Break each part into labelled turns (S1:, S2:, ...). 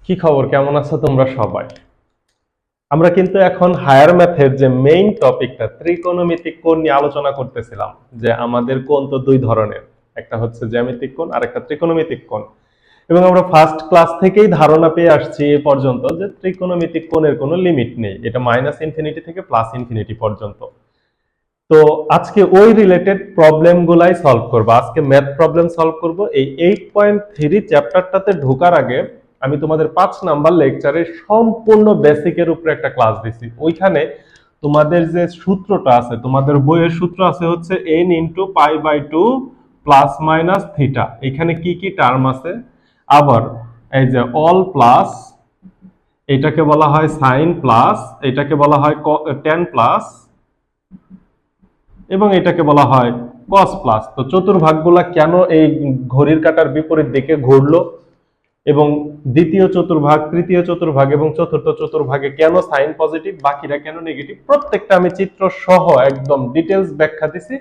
S1: কি খবর, কেমন আছো তোমরা সবাই? আমরা কিন্তু এখন হায়ার ম্যাথের যে মেইন টপিকটা ত্রিকোণমিতিক কোণ নিয়ে আলোচনা করতেছিলাম। যে আমাদের কোণ তো দুই ধরনের, একটা হচ্ছে জ্যামিতিক কোণ আর একটা ত্রিকোণমিতিক কোণ। এবং আমরা ফার্স্ট ক্লাস থেকেই ধারণা পেয়ে আসছি এ পর্যন্ত যে ত্রিকোণমিতিক কোণের কোনো লিমিট নেই, এটা মাইনাস ইনফিনিটি থেকে প্লাস ইনফিনিটি পর্যন্ত। তো আজকে ওই রিলেটেড প্রবলেম গুলাই সলভ করবো, আজকে ম্যাথ প্রবলেম সলভ করব। এই 8.3 চ্যাপ্টারটাতে ঢোকার আগে আমি তোমাদের 5 নাম্বার লেকচারে সম্পূর্ণ বেসিকের উপরে একটা ক্লাস দিছি। ওইখানে তোমাদের যে সূত্রটা আছে, তোমাদের বইয়ের সূত্র আছে হচ্ছে n into pi by two plus minus theta. এখানে কি কি টার্ম আছে, আবার এই যে অল প্লাস, এটাকে বলা হয় সাইন প্লাস, এটাকে বলা হয় টেন প্লাস, এবং এটাকে বলা হয় কস প্লাস। তো চতুর্ভাগগুলা কেন এই ঘড়ির কাঁটার বিপরীত দিকে ঘুরলো, এবং দ্বিতীয় চতুর্ভাগ, তৃতীয় চতুর্ভাগ এবং চতুর্থ চতুর্ভাগে কেন সাইন পজিটিভ, বাকিরা কেন নেগেটিভ, প্রত্যেকটা আমি চিত্র সহ একদম ডিটেলস ব্যাখ্যা দিছি।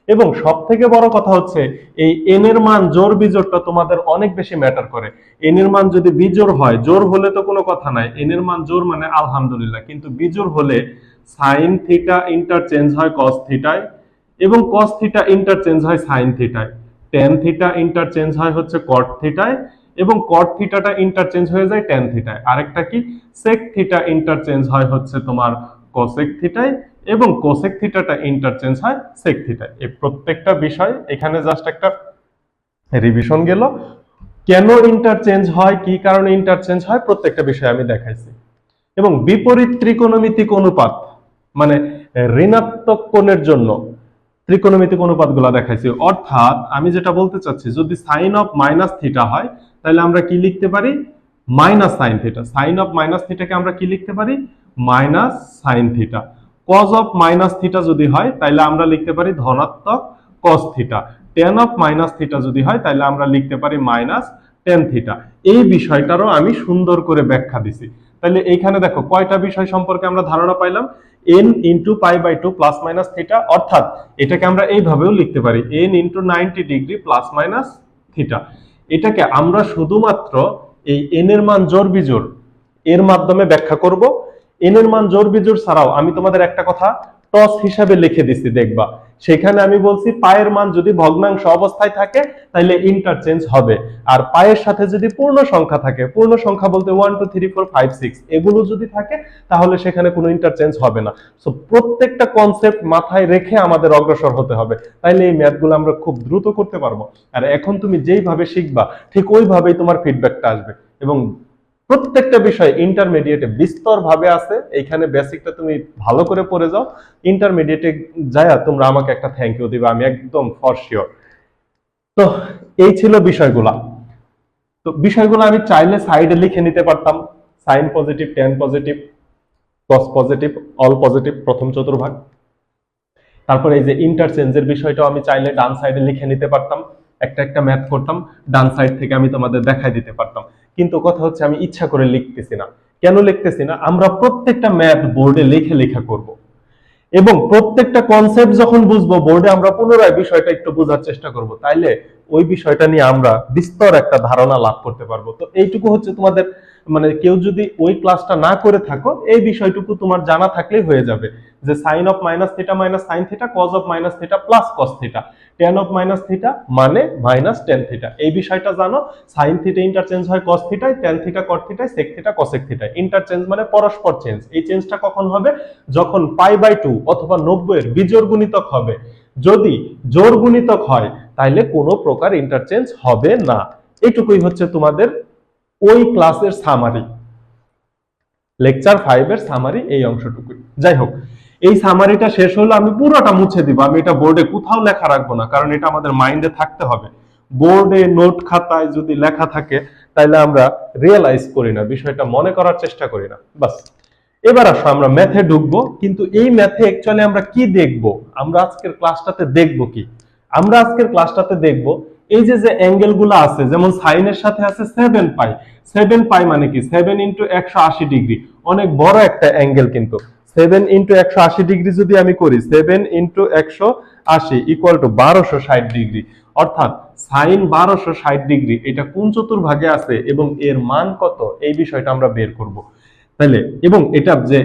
S1: এবং সব থেকে বড় কথা হচ্ছে এই এন এর মান জোর বিজোড়টা তোমাদের অনেক বেশি ম্যাটার করে। এন এর মান যদি বিজোড় হয়, জোর হলে তো কোনো কথা নাই, এন এর মান জোর মানে আলহামদুলিল্লাহ, কিন্তু বিজোড় হলে সাইন থিটা ইন্টারচেঞ্জ হয় কস থিটায়, এবং কস থিটা ইন্টারচেঞ্জ হয় সাইন থিটায়, টেন থিটা ইন্টারচেঞ্জ হয় হচ্ছে কট থিটায়, এবং কট থিটাটা ইন্টারচেঞ্জ হয়ে যায় টেন থিটায়। আরেকটা কি, সেক থিটা ইন্টারচেঞ্জ হয় হচ্ছে তোমার কোসেক থিটায়, এবং কোসেক থিটাটা ইন্টারচেঞ্জ হয় সেক থিটায়। এই প্রত্যেকটা বিষয় এখানে জাস্ট একটা রিভিশন গেল। কেন ইন্টারচেঞ্জ হয়, কি কারণে ইন্টারচেঞ্জ হয়, প্রত্যেকটা বিষয় আমি দেখাইছি। এবং বিপরীত ত্রিকোণমিতিক অনুপাত মানে ঋণাত্মক কোণের জন্য ত্রিকোণমিতিক অনুপাতগুলো দেখাইছি। অর্থাৎ আমি যেটা বলতে চাচ্ছি, যদি সাইন অফ মাইনাস থিটা হয় তাহলে আমরা কি লিখতে পারি, minus sine theta. Sine of minus থিটাকে আমরা কি লিখতে পারি, minus sine theta. Cos of minus theta যদি হয় তাহলে আমরা লিখতে পারি ধনাত্মক cos theta. Tan of minus theta যদি হয় তাহলে আমরা লিখতে পারি মাইনাস টেন থিটা। এই বিষয়টারও আমি সুন্দর করে ব্যাখ্যা দিছি। তাহলে এইখানে দেখো কয়টা বিষয় সম্পর্কে আমরা ধারণা পাইলাম। n into pi by two plus minus theta, অর্থাৎ এটাকে আমরা এইভাবেও লিখতে পারি n into 90 degree plus minus theta. এটাকে আমরা শুধুমাত্র এই n এর মান জোড় বিজোড় এর মাধ্যমে ব্যাখ্যা করব। n এর মান জোড় বিজোড় ছাড়াও আমি তোমাদের একটা কথা টস হিসাবে লিখে দিছি, দেখবা সেখানে আমি বলছি পায়ের মান যদি ভগ্নাংশ অবস্থায় থাকে তাহলে ইন্টারচেঞ্জ হবে, আর পায়ের সাথে যদি পূর্ণ সংখ্যা থাকে, পূর্ণ সংখ্যা বলতে 1 2 3 4 5 6 এগুলো যদি থাকে তাহলে সেখানে কোনো ইন্টারচেঞ্জ হবে না। সো প্রত্যেকটা কনসেপ্ট মাথায় রেখে আমাদের অগ্রসর হতে হবে, তাইলে এই ম্যাথগুলো আমরা খুব দ্রুত করতে পারবো। আর এখন তুমি যেইভাবে শিখবা ঠিক ওইভাবেই তোমার ফিডব্যাকটা আসবে। এবং প্রত্যেকটা বিষয় ইন্টারমিডিয়েটে বিস্তর ভাবে আছে, এইখানে বেসিকটা তুমি ভালো করে পড়ে যাও, ইন্টারমিডিয়েটে যায় তোমরা আমাকে একটা থ্যাংক ইউ দিবে, আমি একদম ফর শিওর। তো এই ছিল বিষয়গুলা। তো বিষয়গুলো আমি চাইলে সাইডে লিখে নিতে পারতাম, sine positive, tan positive, cos positive, all positive, প্রথম চতুর্ভাগ। তারপরে এই যে ইন্টারচেঞ্জের বিষয়টাও আমি চাইলে ডান সাইডে লিখে নিতে পারতাম, একটা একটা ম্যাথ করতাম, ডান সাইড থেকে আমি তোমাদের দেখাই দিতে পারতাম। কিন্তু কথা হচ্ছে আমি ইচ্ছা করে লিখতেছি না। কেন লিখতেছি না, আমরা প্রত্যেকটা ম্যাথ বোর্ডে লিখে লেখা করব, এবং প্রত্যেকটা কনসেপ্ট যখন বুঝবো বোর্ডে আমরা পুনরায় বিষয়টা একটু বোঝার চেষ্টা করব, তাইলে ওই বিষয়টা নিয়ে আমরা বিস্তর একটা ধারণা লাভ করতে পারবো। তো এইটুকু হচ্ছে তোমাদের, মানে কেউ যদি ওই ক্লাসটা না করে থাকো এই বিষয়টুকু তোমার জানা থাকলেই হয়ে যাবে, যে sine of minus theta minus sine theta, cos of minus theta plus cos theta, tan of minus theta মানে মাইনাস টেন থিটা। এই বিষয়টা জানো, সাইন থিটা ইন্টারচেঞ্জ হয় কস থিটায়, টেন থিটা কট থিটায়, সেক থিটা কসেক থিটায়। Interchange মানে পরস্পর চেঞ্জ। এই চেঞ্জটা কখন হবে, যখন পাই বাই টু অথবা 90 এর বিজোড় গুণিতক হবে। যদি জোড় গুণিতক হয় তাহলে কোনো প্রকার ইন্টারচেঞ্জ হবে না। এটুকুই হচ্ছে তোমাদের ওই ক্লাসের সামারি, লেকচার 5 এর সামারি এই অংশটুকুই। যাই হোক, এই সামারিটা শেষ হলো, আমি পুরোটা মুছে দিব, আমি এটা বোর্ডে কোথাও লেখা রাখবো না, কারণ এটা আমাদের মাইন্ডে থাকতে হবে। বোর্ডে নোট খাতায় যদি লেখা থাকে তাহলে আমরা রিয়েলাইজ করি না, বিষয়টা মনে করার চেষ্টা করি না। বাস, এবার আসো আমরা ম্যাথে ঢুকবো। কিন্তু এই ম্যাথে অ্যাকচুয়ালি আমরা কি দেখব, আমরা আজকের ক্লাসটাতে দেখব কি, আমরা আজকের ক্লাসটাতে দেখব এই যে যে অ্যাঙ্গেল গুলো আছে, যেমন সাইনের সাথে আছে 7 পাই। 7 পাই মানে কি, 7 ইন্টু 180 ডিগ্রি, অনেক বড় একটা অ্যাঙ্গেল। কিন্তু 7 ইন্টু 180 ডিগ্রি যদি আমি করি, 7 ইন্টু 80 ইকুয়াল টু 1260 ডিগ্রি। অর্থাৎ সাইন 1260 ডিগ্রি এটা কোন চতুর্ভাগে আছে এবং এর মান কত, এই বিষয়টা আমরা বের করব। তাহলে এবং এটা যে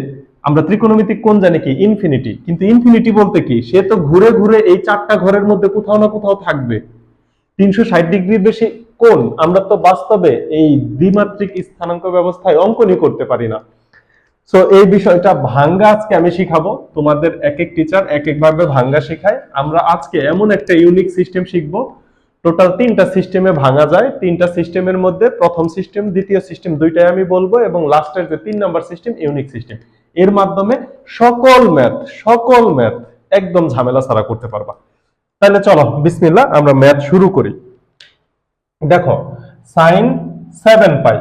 S1: আমরা ত্রিকোণমিতিক কোণ জানি কি ইনফিনিটি, কিন্তু ইনফিনিটি বলতে কি, সে তো ঘুরে ঘুরে এই চারটা ঘরের মধ্যে কোথাও না কোথাও থাকবে। 360 ডিগ্রির বেশি কোণ আমরা তো বাস্তবে এই দ্বিমাত্রিক স্থানাঙ্ক ব্যবস্থায় অঙ্কনই করতে পারি না। সো এই বিষয়টা ভাঙ্গা আজকে আমি শিখাবো, তোমাদের এক এক টিচার এক এক ভাবে ভাঙ্গা শেখায়। আমরা আজকে এমন একটা ইউনিক সিস্টেম শিখবো, টোটাল 3টা সিস্টেমে ভাঙা যায়। 3টা সিস্টেমের মধ্যে প্রথম সিস্টেম দ্বিতীয় সিস্টেম দুইটাই আমি বলবো, এবং লাস্টের যে 3 নাম্বার সিস্টেম ইউনিক সিস্টেম, এর মাধ্যমে সকল ম্যাথ একদম ঝামেলা ছাড়া করতে পারবা। তাহলে চলো বিসমিল্লাহ আমরা ম্যাথ শুরু করি। দেখো sin 7 পাই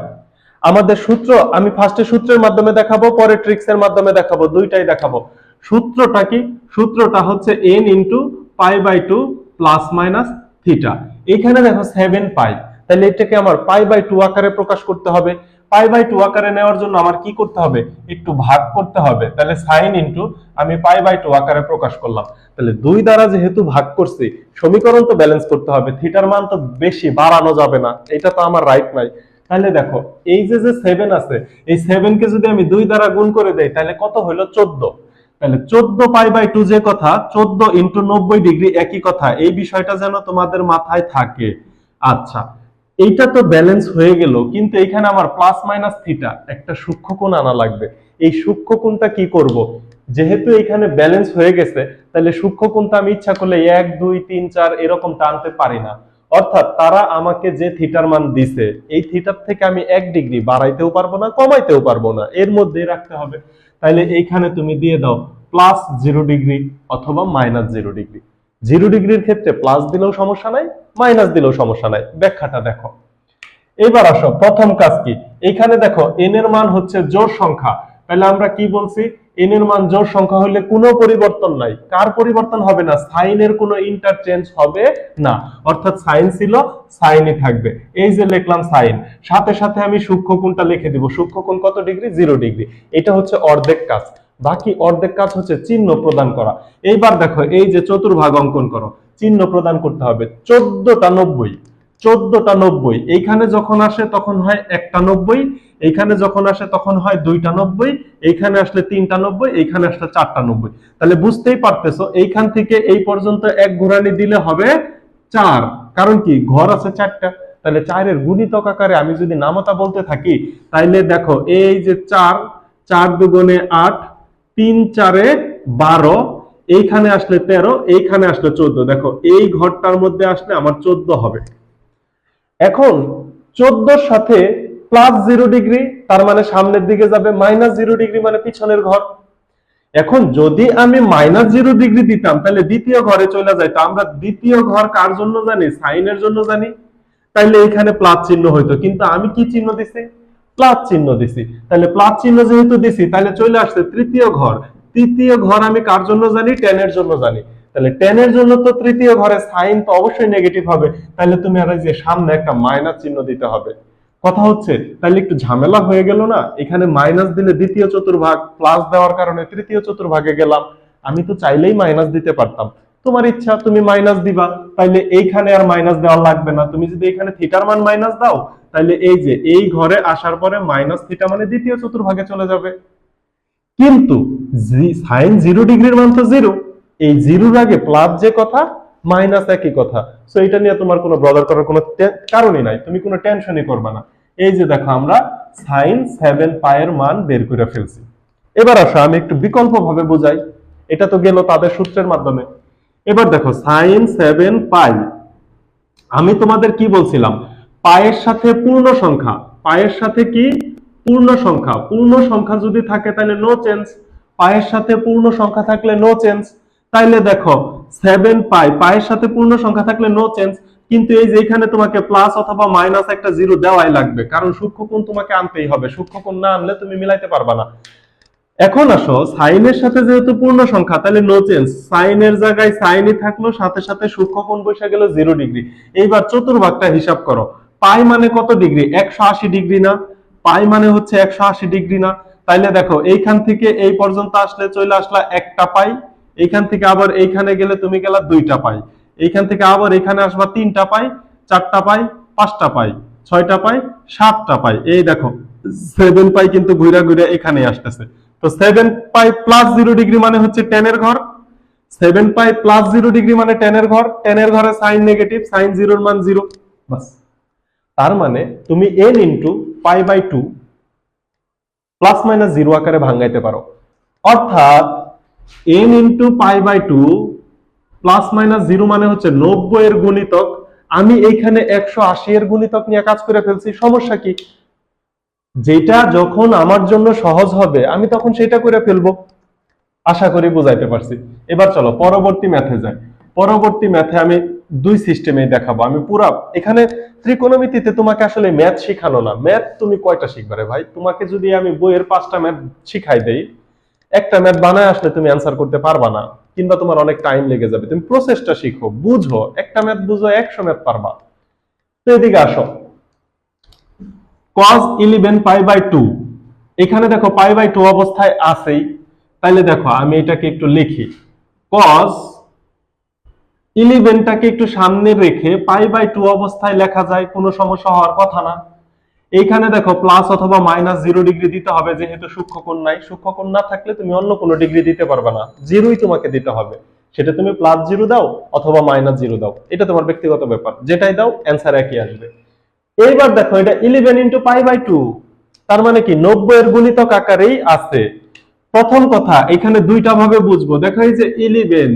S1: আমাদের সূত্র, আমি ফার্স্টে সূত্রের মাধ্যমে দেখাবো, পরে ট্রিক্সের মাধ্যমে দেখাবো, দুইটাই দেখাবো। সূত্রটা কি? সূত্রটা হচ্ছে n into pi by 2 plus minus theta. এখানে দেখো 7 পাই, তাহলে এটাকে আমার পাই বাই 2 আকারে প্রকাশ করতে হবে। পাই বাই 2 আকারে নেওয়ার জন্য আমার কি করতে হবে, একটু ভাগ করতে হবে। তাহলে সাইন ইনটু আমি পাই বাই 2 আকারে প্রকাশ করলাম। তাহলে 2 দ্বারা যেহেতু ভাগ করছি, সমীকরণ তো ব্যালেন্স করতে হবে, থিটার মান তো বেশি বাড়ানো যাবে না, এটা তো আমার রাইট নাই। তাহলে দেখো এই যে 7 আছে, এই 7 কে যদি আমি 2 দ্বারা গুণ করে দেই তাহলে কত হলো 14। তাহলে 14 পাই বাই 2 যে কথা, 14 ইনটু 90 ডিগ্রি একই কথা, এই বিষয়টা যেন তোমাদের মাথায় থাকে। আচ্ছা এইটা তো ব্যালেন্স হয়ে গেল, কিন্তু এখানে আমার প্লাস মাইনাস থিটা একটা সূক্ষ্মকোণ আনা লাগবে। এই সূক্ষ্মকোণটা কি করব, যেহেতু এখানে ব্যালেন্স হয়ে গেছে, তাহলে সূক্ষ্মকোণটা আমি ইচ্ছা করলে 1 2 3 4 এরকম টানতে পারি না। অর্থাৎ তারা আমাকে যে থিটার মান দিছে, এই থিটার থেকে আমি 1 ডিগ্রি বাড়াইতেও পারবো না কমাইতেও পারবো না, এর মধ্যেই রাখতে হবে। তাহলে এইখানে তুমি দিয়ে দাও প্লাস 0 ডিগ্রি অথবা মাইনাস 0 ডিগ্রি। 0 ডিগ্রির ক্ষেত্রে প্লাস দিলেও সমস্যা নাই, মাইনাস দিলেও সমস্যা নাই। ব্যাখ্যাটা দেখো। এবার আসো প্রথম কাজ কি, এখানে দেখো n এর মান হচ্ছে জোড় সংখ্যা, তাহলে আমরা কি বলছি, n এর মান জোড় সংখ্যা হলে কোনো পরিবর্তন নাই। কার পরিবর্তন হবে না? সাইনের কোনো ইন্টারচেঞ্জ হবে না, অর্থাৎ সাইন ছিল সাইনই থাকবে। এই যে লিখলাম সাইন, সাথে সাথে আমি সূক্ষ্মকোণটা লিখে দিব। সূক্ষ্মকোণ কত ডিগ্রি? 0 ডিগ্রি। এটা হচ্ছে অর্ধেক কাজ, বাকি অর্ধেক কাজ হচ্ছে চিহ্ন প্রদান করা। এইবার দেখো এই যে চতুর্ভাগ অঙ্কন করো, চিহ্ন প্রদান করতে হবে। 14টা 90, 14টা 90 এইখানে যখন আসে তখন হয় 1টা 90, এইখানে যখন আসে তখন হয় 2টা 90, এইখানে আসলে 3টা 90, এইখানে আসলে 4টা 90। তাহলে বুঝতেই পারতেছো এইখান থেকে এই পর্যন্ত এক ঘোরানি দিলে হবে 4, কারণ কি ঘর আছে 4টা। তাহলে 4 এর গুণিতক আকারে আমি যদি নামতা বলতে থাকি, তাইলে দেখো এই যে 4, 4 দুগুণে 8, 3 4 12, এইখানে আসলে 13, এইখানে আসলে 14। দেখো এই ঘরটার মধ্যে আসলে আমার 14 হবে। এখন 14 সাথে প্লাস 0 ডিগ্রি, তার মানে সামনের দিকে যাবে, মাইনাস 0 ডিগ্রি মানে পিছনের ঘর। এখন যদি আমি মাইনাস 0 ডিগ্রি দিতাম তাহলে দ্বিতীয় ঘরে চলে যাইতো। আমরা দ্বিতীয় ঘর কার জন্য জানি? সাইনের জন্য জানি। তাইলে এখানে প্লাস চিহ্ন হইতো, কিন্তু আমি কি চিহ্ন দিছি? প্লাস চিহ্ন দিছি। তাহলে প্লাস চিহ্ন যেহেতু দিছি, তাহলে চলে আসছে তৃতীয় ঘর। তৃতীয় ঘর আমি কার জন্য জানি? tan এর জন্য জানি। তাহলে tan এর জন্য তো তৃতীয় ঘরে সাইন তো অবশ্যই নেগেটিভ হবে, তাহলে তুমি আর এই যে সামনে একটা মাইনাস চিহ্ন দিতে হবে। কথা হচ্ছে, তাহলে একটু ঝামেলা হয়ে গেল না? এখানে মাইনাস দিলে দ্বিতীয় চতুর্ভাগ, প্লাস দেওয়ার কারণে তৃতীয় চতুর্ভাগে গেলাম। আমি তো চাইলেই মাইনাস দিতে পারতাম, তোমার ইচ্ছা তুমি মাইনাস দিবা, তাইলে এইখানে আর মাইনাস দেওয়া লাগবে না। তুমি যদি এখানে থিটার মান মাইনাস দাও, তাহলে এই যে এই ঘরে আসার পরে মাইনাস থিটা মানে দ্বিতীয় চতুর্ভাগে চলে যাবে। কিন্তু সাইন 0 ডিগ্রির মান তো 0, এই 0-র আগে প্লাস যে কথা, মাইনাস একই কথা। সো এটা নিয়ে তোমার কোনো ব্রদার করার কোনো কারণই নাই, তুমি কোনো টেনশনই করবে না। এই যে দেখো আমরা সাইন 7 পাইয়ের মান বের করে ফেলছি। এবার আসো আমি একটু বিকল্প ভাবে বোঝাই, এটা তো গেল তাদের সূত্রের মাধ্যমে। এবার দেখো সাইন 7 পাই, আমি তোমাদের কি বলছিলাম, পায়ের সাথে পূর্ণ সংখ্যা, পায়ের সাথে কি পূর্ণ সংখ্যা, পূর্ণ সংখ্যা যদি থাকে তাহলে নো চেঞ্জ, পায়ের সাথে পূর্ণ সংখ্যা থাকলে নো চেঞ্জ। তাইলে দেখো 7 পাই, পায়ের সাথে পূর্ণ সংখ্যা থাকলে নো চেঞ্জ, কিন্তু এই যে এখানে তোমাকে প্লাস অথবা মাইনাস একটা 0 দেওয়াই লাগবে, কারণ সূক্ষ্মকোণ তোমাকে আনতেই হবে, সূক্ষ্মকোণ না আনলে তুমি মিলাইতে পারবা না। এখন আসো সাইনের সাথে যেহেতু পূর্ণ সংখ্যা, তাহলে নো চেঞ্জ, সাইনের জায়গায় সাইনই থাকলো, সাথে সাথে সূক্ষ্মকোণ বসে গেল 0 ডিগ্রি। এইবার চতুর্ভাগটা হিসাব করো, পাই মানে কত ডিগ্রি? 180 ডিগ্রি না? পাই মানে হচ্ছে 180 ডিগ্রি না? তাইলে দেখো এইখান থেকে এই পর্যন্ত আসলে চলে আসলা 1টা পাই, এইখান থেকে আবার এইখানে গেলে তুমি গেলা 2টা পাই, এইখান থেকে আবার এখানে আসবা 3টা পাই, 4টা পাই, 5টা পাই, 6টা পাই, 7টা পাই। এই দেখো 7 পাই কিন্তু ঘুরা ঘুরা এখানে আসতেছে। তো 7 পাই প্লাস 0 ডিগ্রি মানে হচ্ছে 10 এর ঘর, 7 পাই প্লাস 0 ডিগ্রি মানে 10 এর ঘর, 10 এর ঘরে সাইন নেগেটিভ, সাইন 0 এর মান 0। বাস। তার মানে তুমি n into pi by 2 plus minus 0 আকারে ভাঙাইতে পারো। অর্থাৎ n into pi by 2 plus minus 0 মানে হচ্ছে 90 এর গুণিতক। আমি এইখানে 180 এর গুণিতক নিয়ে কাজ করে ফেলছি, সমস্যা কি? যেটা যখন আমার জন্য সহজ হবে আমি তখন সেটা করে ফেলবো। আশা করি বুঝাইতে পারছি। এবার চলো পরবর্তী ম্যাথে যাই। পরবর্তী ম্যাথে আমি দুই সিস্টেমে দেখাবো। আমি পুরা এখানে ত্রিকোণমিতিতে তোমাকে আসলে ম্যাথ শিখানো না। ম্যাথ তুমি কয়টা শিখবে রে ভাই? তোমাকে যদি আমি বইয়ের 5টা ম্যাথ শিখাই দেই, একটা ম্যাথ বানায় আসলে তুমি অ্যান্সার করতে পারবা না, কিংবা তোমার অনেক টাইম লেগে যাবে। তুমি প্রসেসটা শিখো, বুঝো, একটা ম্যাথ বুঝো 100 ম্যাথ পারবা। তো এদিকে আসো, cos 11 পাই বাই 2, এখানে দেখো পাই বাই 2 অবস্থায় আছেই। তাহলে দেখো আমি এটাকে একটু লিখি, cos 11টাকে একটু সামনে রেখে পাই বাই 2 অবস্থায় লেখা যায়, কোনো সমস্যা হওয়ার কথা না। এইখানে দেখো প্লাস অথবা মাইনাস 0 ডিগ্রি দিতে হবে, যেহেতু সূক্ষ্মকোণ নাই। সূক্ষ্মকোণ না থাকলে তুমি অন্য কোনো ডিগ্রি দিতে পারবে না, 0ই তোমাকে দিতে হবে। সেটা তুমি প্লাস 0 দাও অথবা মাইনাস 0 দাও, এটা তোমার ব্যক্তিগত ব্যাপার, যেটাই দাও অ্যান্সার একই আসবে। এইবার দেখো এটা 11 ইন্টু পাই বাই 2, তার মানে কি 90 এর গুণিতক আকারেই আছে। প্রথম কথা এখানে দুইটা ভাবে বুঝবো। দেখো এই যে 11,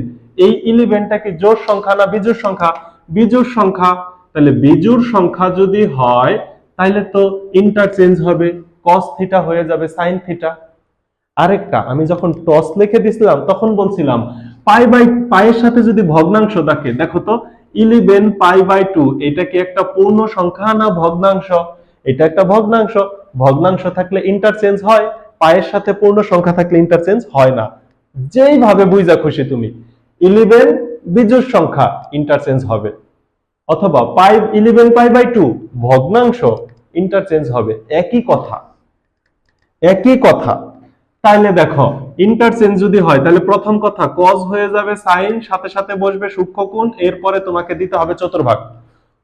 S1: এই 11টা কি জোড় সংখ্যা না বিজোড় সংখ্যা? বিজোড় সংখ্যা। তাহলে বিজোড় সংখ্যা যদি হয় তাহলে তো ইন্টারচেঞ্জ হবে, cos থিটা হয়ে যাবে sin থিটা। আরেকটা, আমি যখন টস লিখে দিছিলাম তখন বলছিলাম পাই বাই পাইয়ের সাথে যদি ভগ্নাংশ থাকে, দেখো তো 11 পাই বাই 2 এটা কি একটা পূর্ণ সংখ্যা না ভগ্নাংশ? এটা একটা ভগ্নাংশ। ভগ্নাংশ থাকলে ইন্টারচেঞ্জ হয়, পাইয়ের সাথে পূর্ণ সংখ্যা থাকলে ইন্টারচেঞ্জ হয় না। যেইভাবে বুঝা খুশি তুমি, 11 বিজোড় সংখ্যা ইন্টারচেঞ্জ হবে, অথবা 11 পাই বাই 2 ভগ্নাংশ ইন্টারচেঞ্জ হবে, একই কথা, একই কথা। তাইলে দেখো ইন্টারচেঞ্জ যদি হয় তাহলে প্রথম কথা cos হয়ে যাবে sin, সাথে সাথে বসবে সূক্ষ্মকোণ, এরপরে তোমাকে দিতে হবে চতুর্ভাগ।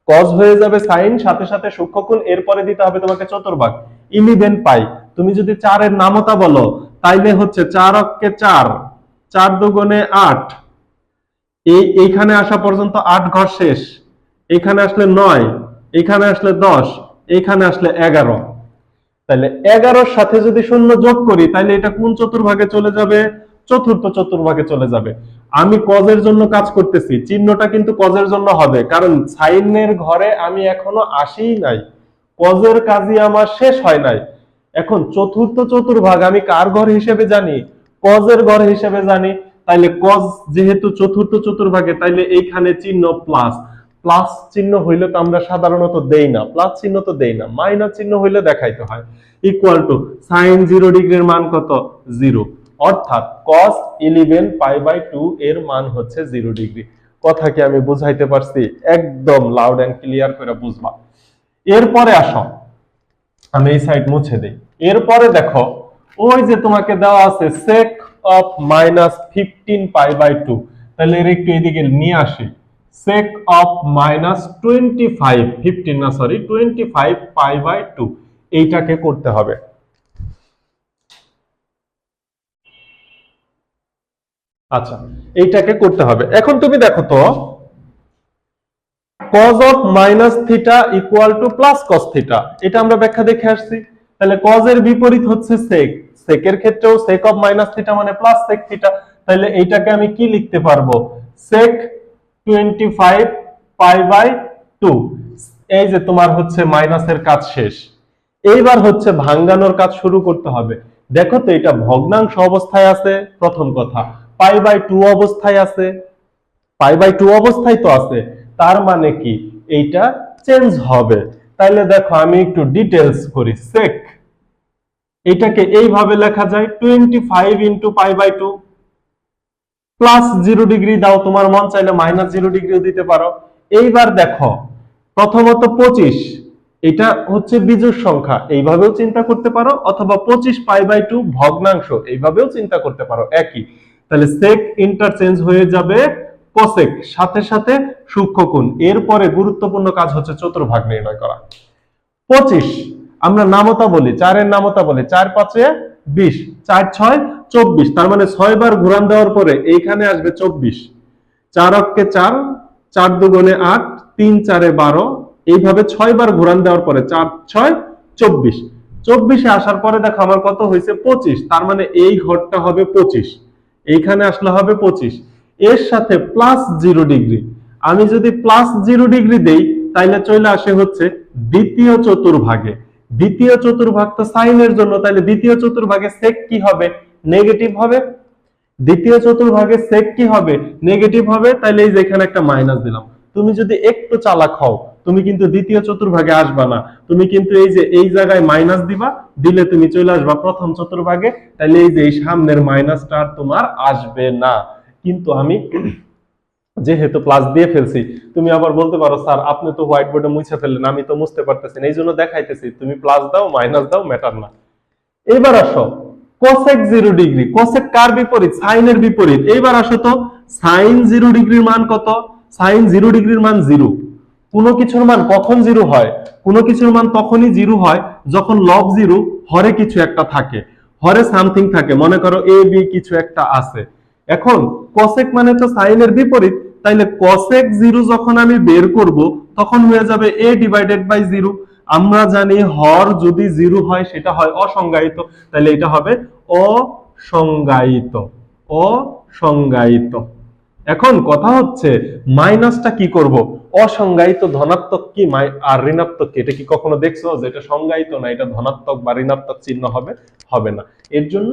S1: cos হয়ে যাবে sin, সাথে সাথে সূক্ষ্মকোণ, এরপরে দিতে হবে তোমাকে চতুর্ভাগ। 11 পাই, তুমি যদি 4 এর নামতা বলো তাইলে হচ্ছে 4 অক্ষে 4, 4 দুগুণে 8, এইখানে আসা পর্যন্ত 8 ঘর শেষ, এখানে আসলে 9, এখানে আসলে 10, এখানে আসলে 11। তাহলে 11-র সাথে যদি শূন্য যোগ করি তাহলে এটা কোন চতুর্ভাগে চলে যাবে? চতুর্থ চতুর্ভাগে চলে যাবে। আমি কজের জন্য কাজ করতেছি, চিহ্নটা কিন্তু কজের জন্য হবে, কারণ সাইনের ঘরে আমি এখনো আসিই নাই, কজের কাজই আমার শেষ হয় নাই। এখন চতুর্থ চতুর্ভাগ আমি কার ঘর হিসেবে জানি? কজের ঘর হিসেবে জানি। তাইলে কজ যেহেতু চতুর্থ চতুর্ভাগে, তাইলে এইখানে চিহ্ন প্লাস। প্লাস চিহ্ন হইলে তো আমরা সাধারণত দেই না, প্লাস চিহ্ন তো দেই না, মাইনাস চিহ্ন হইলে দেখাইতে হয়। ইকুয়াল টু সাইন 0 ডিগ্রির মান কত? 0। অর্থাৎ cos 11 পাই বাই 2 এর মান হচ্ছে 0 ডিগ্রি। কথা কি আমি বুঝাইতে পারছি? একদম লাউড এন্ড ক্লিয়ার করে বুঝবা। এরপরে আসো, আমি এই সাইড মুছে দেই। এরপরে দেখো ওই যে তোমাকে দেওয়া আছে sec of minus 15 pi by 2, তাহলে এর একটু এদিকে নিয়ে আসি। sec of minus 25 pi by 2, এইটাকে করতে হবে। আচ্ছা, এইটাকে করতে হবে। এখন তুমি দেখো তো cos of minus theta equal to plus cos theta, এটা আমরা ব্যাখ্যা দেখে আসছি। তাহলে cos এর বিপরীত হচ্ছে sec, sec এর ক্ষেত্রেও sec of minus theta মানে plus sec theta। তাহলে এইটাকে আমি কি লিখতে পারবো? sec 25 pi by 2। এই যে তোমার হচ্ছে মাইনাসের কাজ শেষ, এইবার হচ্ছে ভাঙানোর কাজ শুরু করতে হবে। দেখো তো এটা ভগ্নাংশ অবস্থায় আছে, প্রথম কথা, পাই বাই 2 অবস্থায় আছে, পাই বাই 2 অবস্থায় তো আছে, তার মানে কি এইটা চেঞ্জ হবে। তাইলে দেখো আমি একটু ডিটেইলস করি। sec এটাকে এইভাবে লেখা যায় 25 into pi by 2, plus 0 degree দাও, তোমার মন চাইলে মাইনাস 0 ডিগ্রিও দিতে পারো। এইবার দেখো প্রথমত 25, এটা হচ্ছে বিজোড় সংখ্যা, এইভাবেও চিন্তা করতে পারো, অথবা 25 পাই বাই 2 ভগ্নাংশ, এইভাবেও চিন্তা করতে পারো, একই। তাহলে সেক ইন্টারচেঞ্জ হয়ে যাবে কোসেক, সাথে সাথে সূক্ষ্মকোণ। এরপরে গুরুত্বপূর্ণ কাজ হচ্ছে চতুর্ভাগ নির্ণয় করা। 25 আমরা নামতা বলি, 4 এর নামতা বলি, 4 5 20, 4 6 24, তার মানে 6 বার ঘুরান দেওয়ার পরে এইখানে আসবে 24। 4 অক্ষে 4, 4 দুগুণে 8, 3 4 12, এইভাবে 6 বার ঘুরান দেওয়ার পরে 4 6 24। 24 এ আসার পরে দেখো আমার কত হয়েছে 25, তার মানে এই ঘরটা হবে 25, এইখানে আসলে হবে 25। এর সাথে প্লাস 0 ডিগ্রি, আমি যদি প্লাস 0 ডিগ্রি দেই তাইলে চলে আসে হচ্ছে দ্বিতীয় চতুর্ভাগে। দ্বিতীয় চতুর্ভাগ তো সাইনের জন্য, তাহলে দ্বিতীয় চতুর্ভাগে সেক কি হবে? নেগেটিভ হবে। দ্বিতীয় চতুর্ভাগে সেক কি হবে? নেগেটিভ হবে। তাহলে এই যে এখানে একটা মাইনাস দিলাম। তুমি যদি একটু চালাক হও তুমি কিন্তু দ্বিতীয় চতুর্ভাগে আসবা না, তুমি কিন্তু এই যে এই জায়গায় মাইনাস দিবা, দিলে তুমি চলে আসবা প্রথম চতুর্ভাগে। তাহলে এই যে এই সামনের মাইনাসটা আর তোমার আসবে না। কিন্তু আমি যেহেতু প্লাস দিয়ে ফেলছি, তুমি আবার বলতে পারো স্যার আপনি তো হোয়াইট বোর্ডে মুছে ফেললেন, আমি তো মুছতে পারতেছি না, এই জন্য দেখাইতেছি। তুমি প্লাস দাও মাইনাস দাও ম্যাটার না। এবার আসো কোসেক 0 ডিগ্রি। কোসেক কার বিপরীত? সাইনের বিপরীত। এইবার আসো তো সাইন 0 ডিগ্রির মান কত? সাইন 0 ডিগ্রির মান 0। কোনো কিছুর মান কখন 0 হয়? কোনো কিছুর মান তখনই 0 হয় যখন লব 0 হরে কিছু একটা থাকে, হরে সামথিং থাকে। মনে করো এ বি কিছু একটা আছে। এখন কোসেক মানে তো সাইনের বিপরীত, তাইলে কোসেক 0 যখন আমি বের করব তখন হয়ে যাবে a ডিভাইডেড বাই 0। আমরা জানি হর যদি 0 হয় সেটা হয় অসংজ্ঞায়িত, তাহলে এটা হবে অসংজ্ঞায়িত। অসংজ্ঞায়িত। এখন কথা হচ্ছে মাইনাসটা কি করব? অসংজ্ঞায়িত ধনাত্মক কি আর ঋণাত্মক কি, এটা কি কখনো দেখছো যে এটা সংজ্ঞায়িত না এটা ধনাত্মক বা ঋণাত্মক চিহ্ন হবে? হবে না। এর জন্য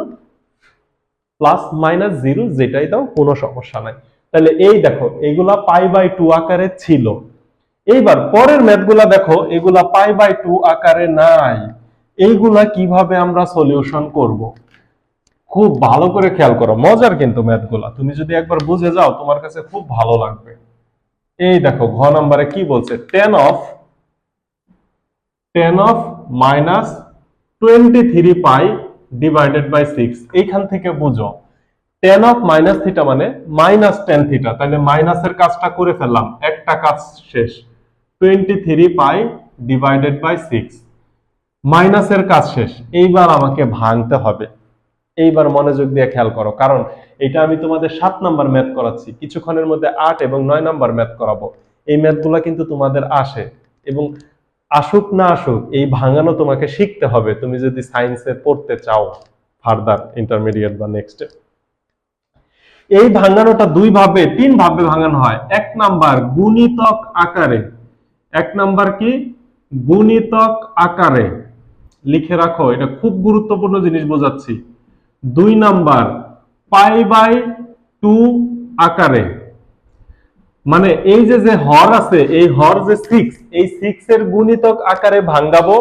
S1: প্লাস মাইনাস 0 যেটাই দাও কোনো সমস্যা নাই। তাহলে এই দেখো এগুলা π/2 আকারে ছিল। এইবার পরের ম্যাথগুলা দেখো, এগুলা π/2 আকারে নাই। এইগুলা কিভাবে আমরা সলিউশন করব? খুব ভালো করে খেয়াল করো, মজার কিন্তু ম্যাথগুলা, তুমি যদি একবার বুঝে যাও তোমার কাছে খুব ভালো লাগবে। এই দেখো ঘ নম্বরে কি বলছে, tan of minus 23 pi divided by 6। এইখান থেকে বুঝো tan of মাইনাস থিটা মানে মাইনাস tan থিটা, তাহলে মাইনাসের কাজটা করে ফেললাম, একটা কাজ শেষ। 23 পাই ডিভাইডেড বাই 6, মাইনাসের কাজ শেষ। এইবার আমাকে ভাঙতে হবে। এইবার মনোযোগ দিয়ে খেয়াল করো, কারণ এটা আমি তোমাদের 7 নাম্বার ম্যাথ করাচ্ছি, কিছুক্ষণের মধ্যে 8 এবং 9 নাম্বার ম্যাথ করাবো। এই ম্যাথগুলা কিন্তু তোমাদের আসে, এবং আসুক না আসুক এই ভাঙানো তোমাকে শিখতে হবে তুমি যদি সায়েন্সে পড়তে চাও ফার্দার ইন্টারমিডিয়েট বা নেক্সট। এই ভাঙানোটা 2 ভাবে 3 ভাবে ভাঙানো হয়। 1 নাম্বার গুণিতক আকারে। 1 নাম্বার কি? গুণিতক আকারে লিখে রাখো, এটা খুব গুরুত্বপূর্ণ জিনিস বোঝাচ্ছি। 2 নাম্বার π/2 আকারে, মানে এই যে হর আছে, এই হর যে 6, এই 6 এর গুণিতক আকারে ভাঙাবো।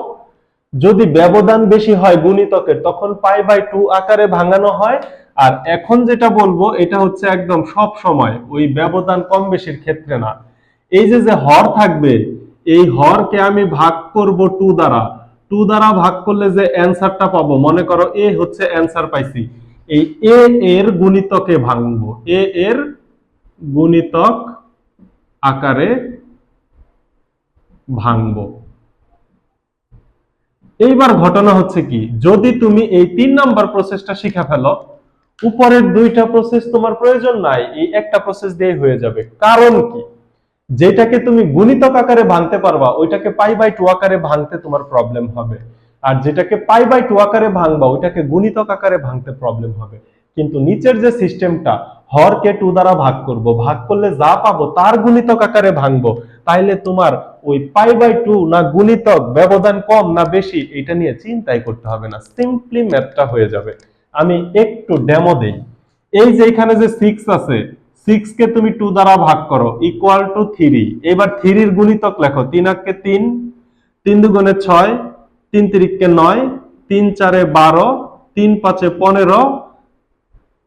S1: যদি ব্যবধান বেশি হয় গুণিতকের তখন π/2 আকারে ভাঙানো হয়। আর এখন যেটা বলবো এটা হচ্ছে একদম সব সময়, ওই ব্যবধান কম বেশির ক্ষেত্রে না। এই যে হর থাকবে, এই হরকে আমি ভাগ করব 2 দ্বারা। 2 দ্বারা ভাগ করলে যে অ্যানসারটা পাবো, মনে করো এ হচ্ছে অ্যানসার পাইছি, এই এ এর গুণিতকে ভাঙবো, এ এর গুণিতক আকারে ভাঙবো। এইবার ঘটনা হচ্ছে কি, যদি তুমি এই 3 নাম্বার প্রসেসটা শিখে ফেলো, উপরের 2টা প্রসেস তোমার প্রয়োজন নাই, এই একটা প্রসেস দিয়ে হয়ে যাবে। কারণ কি, যেটাকে তুমি গুণিতক আকারে ভাঙতে পারবা ওইটাকে π/2 আকারে ভাঙতে তোমার প্রবলেম হবে, আর যেটাকে π/2 আকারে ভাঙবা ওইটাকে গুণিতক আকারে ভাঙতে প্রবলেম হবে। কিন্তু নিচের যে সিস্টেমটা, হরকে 2 দ্বারা ভাগ করব, ভাগ করলে যা পাবো তার গুণিতক আকারে ভাঙবো, তাইলে তোমার ওই π/2 না গুণিতক, ব্যবধান কম না বেশি, এটা নিয়ে চিন্তাই করতে হবে না, সিম্পলি ম্যাথটা হয়ে যাবে। আমি একটু ডেমো দেই। এই যে এখানে যে 6 আছে, 6 কে তুমি 2 দ্বারা ভাগ করো ইকুয়াল টু 3। এবার 3 এর গুণিতক লেখো, 3 আঁকে 3, 3 দুগুণে 6, 3 তিরিকে 9, 3 চারে 12, 3 পাঁচে 15,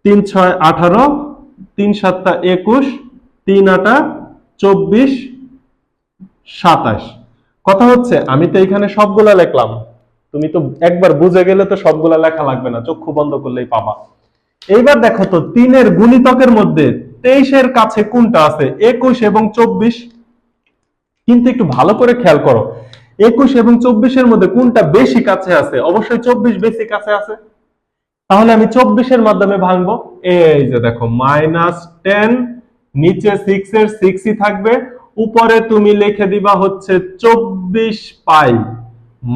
S1: 3 6 18, 3 7 21, 3 8 24, 27। কথা হচ্ছে আমি তো এখানে সবগুলা লিখলাম, তুমি তো একবার বুঝে গেলে তো সবগুলা লেখা লাগবে না, চক্ষু বন্ধ করলেই পাবা। এইবার দেখো তো 3 এর গুণিতকের মধ্যে 23 এর কাছে কোনটা আছে, 21 এবং 24। কিন্তু একটু ভালো করে খেয়াল করো, 21 এবং 24 এর মধ্যে কোনটা বেশি কাছে আছে? অবশ্যই 24 বেশি কাছে আছে। তাহলে আমি 24 এর মাধ্যমে ভাঙবো। এই যে দেখো -10, নিচে 6 এর 6ই থাকবে, উপরে তুমি লিখে দিবা হচ্ছে 24 পাই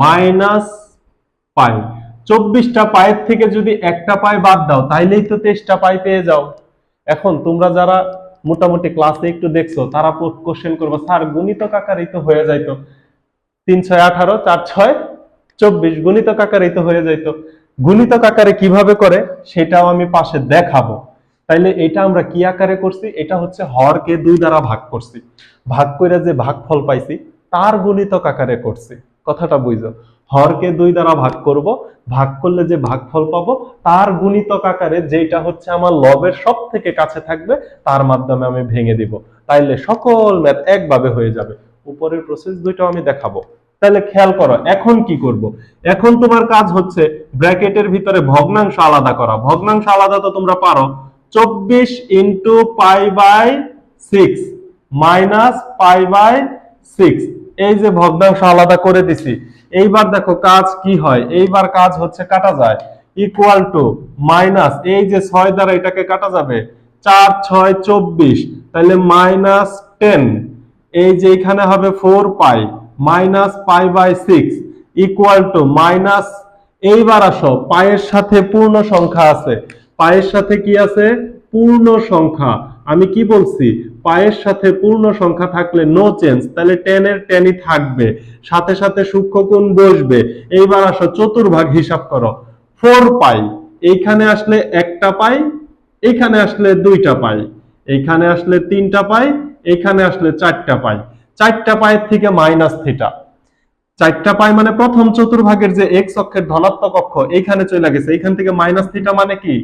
S1: মাইনাস পাই। 24টা পাইয়ের থেকে যদি একটা পাই বাদ দাও তাইলেই তো 23টা পাই পেয়ে যাও। এখন তোমরা যারা মোটামুটি ক্লাসে একটু দেখছো তারা কোশ্চেন করবে, স্যার গুণিতক আকারেই তো হয়ে যাইতো, 3 6 18 4 6 24 গুণিতক আকারেই তো হয়ে যাইতো। গুণিতক আকারে কিভাবে করে সেটাও আমি পাশে দেখাবো। তাইলে এটা আমরা কি আকারে করছি? এটা হচ্ছে হরকে 2 দ্বারা ভাগ করছি, ভাগ করে যে ভাগফল পাইছি তার গুণিতক আকারে করছি। কথাটা বুঝো, হরকে 2 দ্বারা ভাগ করব, ভাগ করলে যে ভাগফল পাবো তার গুণিতক আকারে, যেটা হচ্ছে আমার লবের সব থেকে কাছে থাকবে তার মাধ্যমে আমি ভেঙে দিব। তাইলে সকল ম্যাথ একভাবে হয়ে যাবে। উপরের প্রসেস দুইটাও আমি দেখাবো। তাহলে খেয়াল করো এখন কি করব। এখন তোমার কাজ হচ্ছে ব্র্যাকেটের ভিতরে ভগ্নাংশ আলাদা করা। ভগ্নাংশ আলাদা তো তোমরা পারো, 24 into pi by 6 minus pi by 6, এই যে ভগ্নাংশ আলাদা করে দিছি। এইবার দেখো কাজ কি হয়, এইবার কাজ হচ্ছে কাটা যায়, ইকুয়াল টু মাইনাস, এই যে 6 দ্বারা এটাকে কাটা যাবে, 4 6 24, তাহলে -10, এই যে এখানে হবে 4 pi minus pi by 6 equal to minus, এইবার আসো পায়ের সাথে পূর্ণ সংখ্যা আছে, পায়ের সাথে কি আছে? পূর্ণ সংখ্যা। আমি কি বলছি? পায়ের সাথে পূর্ণ সংখ্যা থাকলে নো চেঞ্জ, তাহলে 10 এর 10ই থাকবে, সাথে সাথে সূক্ষ্ম কোণ বসবে। এইবার আসো চতুর্ভাগ হিসাব করো, 4 পাই, এইখানে আসলে একটা পাই, এইখানে আসলে দুইটা পাই, এইখানে আসলে তিনটা পাই, এইখানে আসলে চারটা পাই। 4টা পায়ের থেকে মাইনাস থিটা, 4টা পাই মানে প্রথম চতুর্ভাগের যে এক্স অক্ষের ধনাত্মক অক্ষ এইখানে চলে গেছে, এইখান থেকে মাইনাস থিটা মানে কি?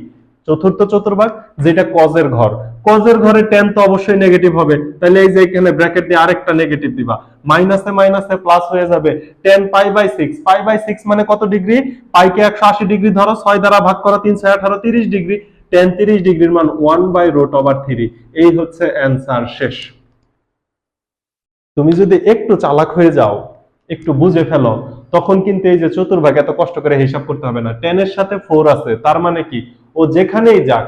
S1: চতুর্থ চতুর্ভাগ, যেটা কজের ঘর। কজের ঘরে tan তো অবশ্যই নেগেটিভ হবে, তাহলে এই যে এখানে ব্র্যাকেট দিয়ে আরেকটা নেগেটিভ দিবা, মাইনাসে মাইনাসে প্লাস হয়ে যাবে, tan pi by 6। Pi by 6 মানে কত ডিগ্রি? পাইকে 180 ডিগ্রি ধরো, 6 দ্বারা ভাগ করা, 3 6 18 30 ডিগ্রি, tan 30 ডিগ্রির মান 1/√3। এই হচ্ছে অ্যানসার, শেষ। তুমি যদি একটু চালাক হয়ে যাও, একটু বুঝে ফেলো, তখন কিন্তু এই যে চতুর্ভাগ এত কষ্ট করে হিসাব করতে হবে না। 10 এর সাথে 4 আছে, তার মানে কি ও যেখানেই যাক,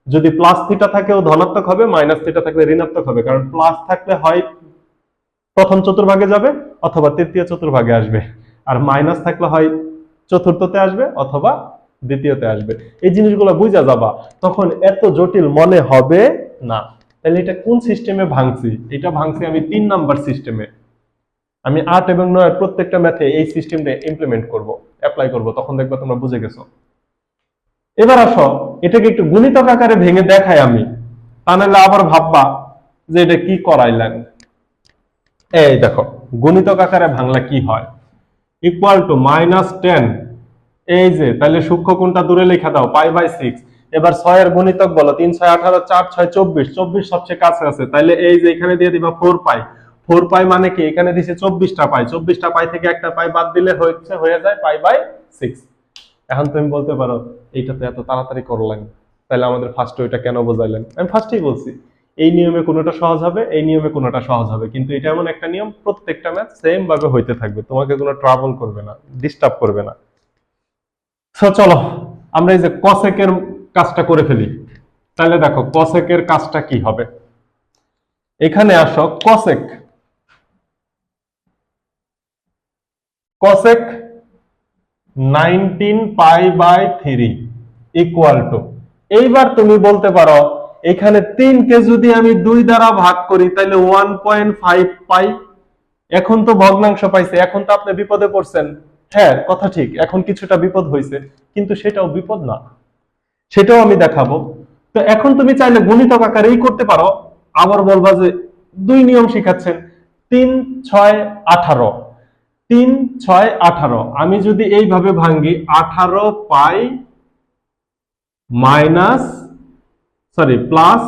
S1: যদি প্লাস থিটা থাকে ও ধনাত্মক হবে, মাইনাস থিটা থাকলে ঋণাত্মক হবে, কারণ প্লাস থাকলে হয় প্রথম চতুর্ভাগে যাবে অথবা তৃতীয় চতুর্ভাগে আসবে, আর মাইনাস থাকলে হয় চতুর্থতে আসবে অথবা দ্বিতীয়তে আসবে। এই জিনিসগুলো বুঝা যাবা, তখন এত জটিল মনে হবে না। তাহলে এটা কোন সিস্টেমে ভাঙছি? এটা ভাঙছি আমি 3 নাম্বার সিস্টেমে। আমি 8 এবং 9 এর প্রত্যেকটা ম্যাথে এই সিস্টেমটা ইমপ্লিমেন্ট করব, অ্যাপ্লাই করব, তখন দেখবা তোমরা বুঝে গেছো। এবার আসো এটাকে একটু গুণিতক আকারে ভেঙে দেখাই আমি, তা নাহলে আবার ভাববা যে এটা কি করাইলেন। এই দেখো গুণিতক আকারে ভাঙলা কি হয়, ইকুয়াল টু -10, এই যে তাহলে সূক্ষ্ম কোণটা দূরে লেখা দাও, পাই বাই 6। এবার 6 এর গুণিতক বলো, 3 6 18 4 6 24, 24 সবচেয়ে কাছে আছে, তাহলে এই যে এখানে দিয়ে দিবা 4 পাই। 4 পাই মানে কি? এখানে দিছে 24টা পাই, 24টা পাই থেকে একটা পাই বাদ দিলে হয়ে যায় পাই বাই 6। এখন তুমি বলতে পারো এইটা তো এত তাড়াতাড়ি করলেন, তাহলে আমাদের ফার্স্টে ওইটা কেন বোঝাইলেন? আমি ফার্স্টেই বলছি এই নিয়মে কোনোটা সহজ হবে, এই নিয়মে কোনোটা সহজ হবে, কিন্তু এটা এমন একটা নিয়ম প্রত্যেকটা ম্যাথ সেম ভাবে হইতে থাকবে, তোমাকে কোনো ট্রাবল করবে না, ডিস্টার্ব করবে না। সো চলো আমরা এই যে কসেকের কাজটা করে ফেলি। তাহলে দেখো কসেকের কাজটা কি হবে, এখানে আসো, cosec cosec 19 pi by 3 equal to, এইবার তুমি বলতে পারো এখানে 3 কে যদি আমি 2 দ্বারা ভাগ করি তাহলে 1.5 পাই। এখন তো ভগ্নাংশ পাইছে, এখন তো আপনি বিপদে পড়ছেন। হ্যাঁ কথা ঠিক, এখন কিছুটা বিপদ হয়েছে, কিন্তু সেটাও বিপদ না, সেটাও আমি দেখাবো। তো এখন তুমি চাইলে গুণিতক আকারেই করতে পারো, আবার বলবা যে 2 নিয়ম শিখাচ্ছেন, 3 6 18, 3 6 18, আমি যদি এইভাবে ভাঙ্গি 18 pi minus plus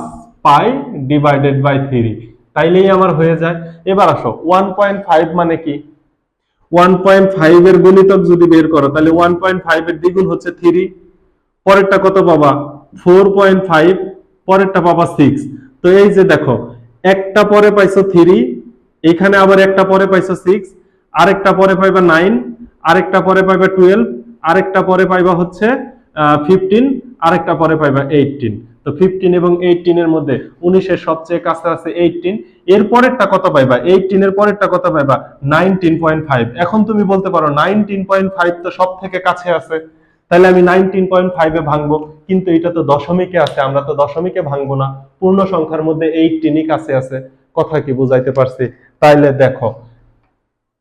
S1: pi divided by 3, তাইলেই আমার হয়ে যায়। এবার আসো 1.5 মানে কি? 1.5 এর গুণিতক যদি বের করো তাহলে 1.5 এর দ্বিগুণ হচ্ছে 3, পরেরটা কত পাবা? 4.5, পরেরটা পাবা 6। তো এই যে দেখো, একটা পরে পাইছো 3, এখানে আবার একটা পরে পাইছো 6, আরেকটা পরে পাইবা 9, আরেকটা পরে পাইবা 12, আরেকটা পরে পাইবা হচ্ছে 15, আরেকটা পরে পাইবা 18। তো 15 এবং 18 এর মধ্যে 19 এর সবচেয়ে কাছে আছে 18, এর পরেরটা কত পাইবা? 18 এর পরেরটা কত পাইবা? 19.5। এখন তুমি বলতে পারো 19.5 তো সব থেকে কাছে আছে, তাহলে আমি 19.5 এ ভাঙবো, কিন্তু এটা তো দশমিকে আছে, আমরা তো দশমিকে ভাঙবো না, পূর্ণ সংখ্যার মধ্যে 18ই কাছে আছে। কথা কি বুঝাইতে পারছি? তাইলে দেখো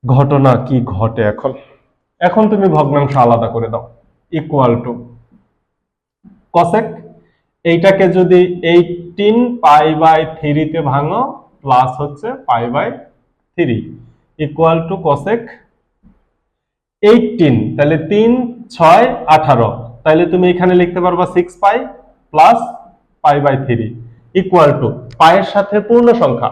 S1: ঘটনা কি ঘটে। এখন এখন তুমি ভগ্নাংশ আলাদা করে দাও। ইকুয়াল টু কসেক, এইটাকে যদি 18 পাই বাই 3 তে ভাঙো, প্লাস হচ্ছে pi by 3 equal to cosec 18, তাহলে 3 6 18, তাহলে তুমি এখানে লিখতে পারবা 6 pi plus pi by 3 equal to পায়ের সাথে পূর্ণ সংখ্যা,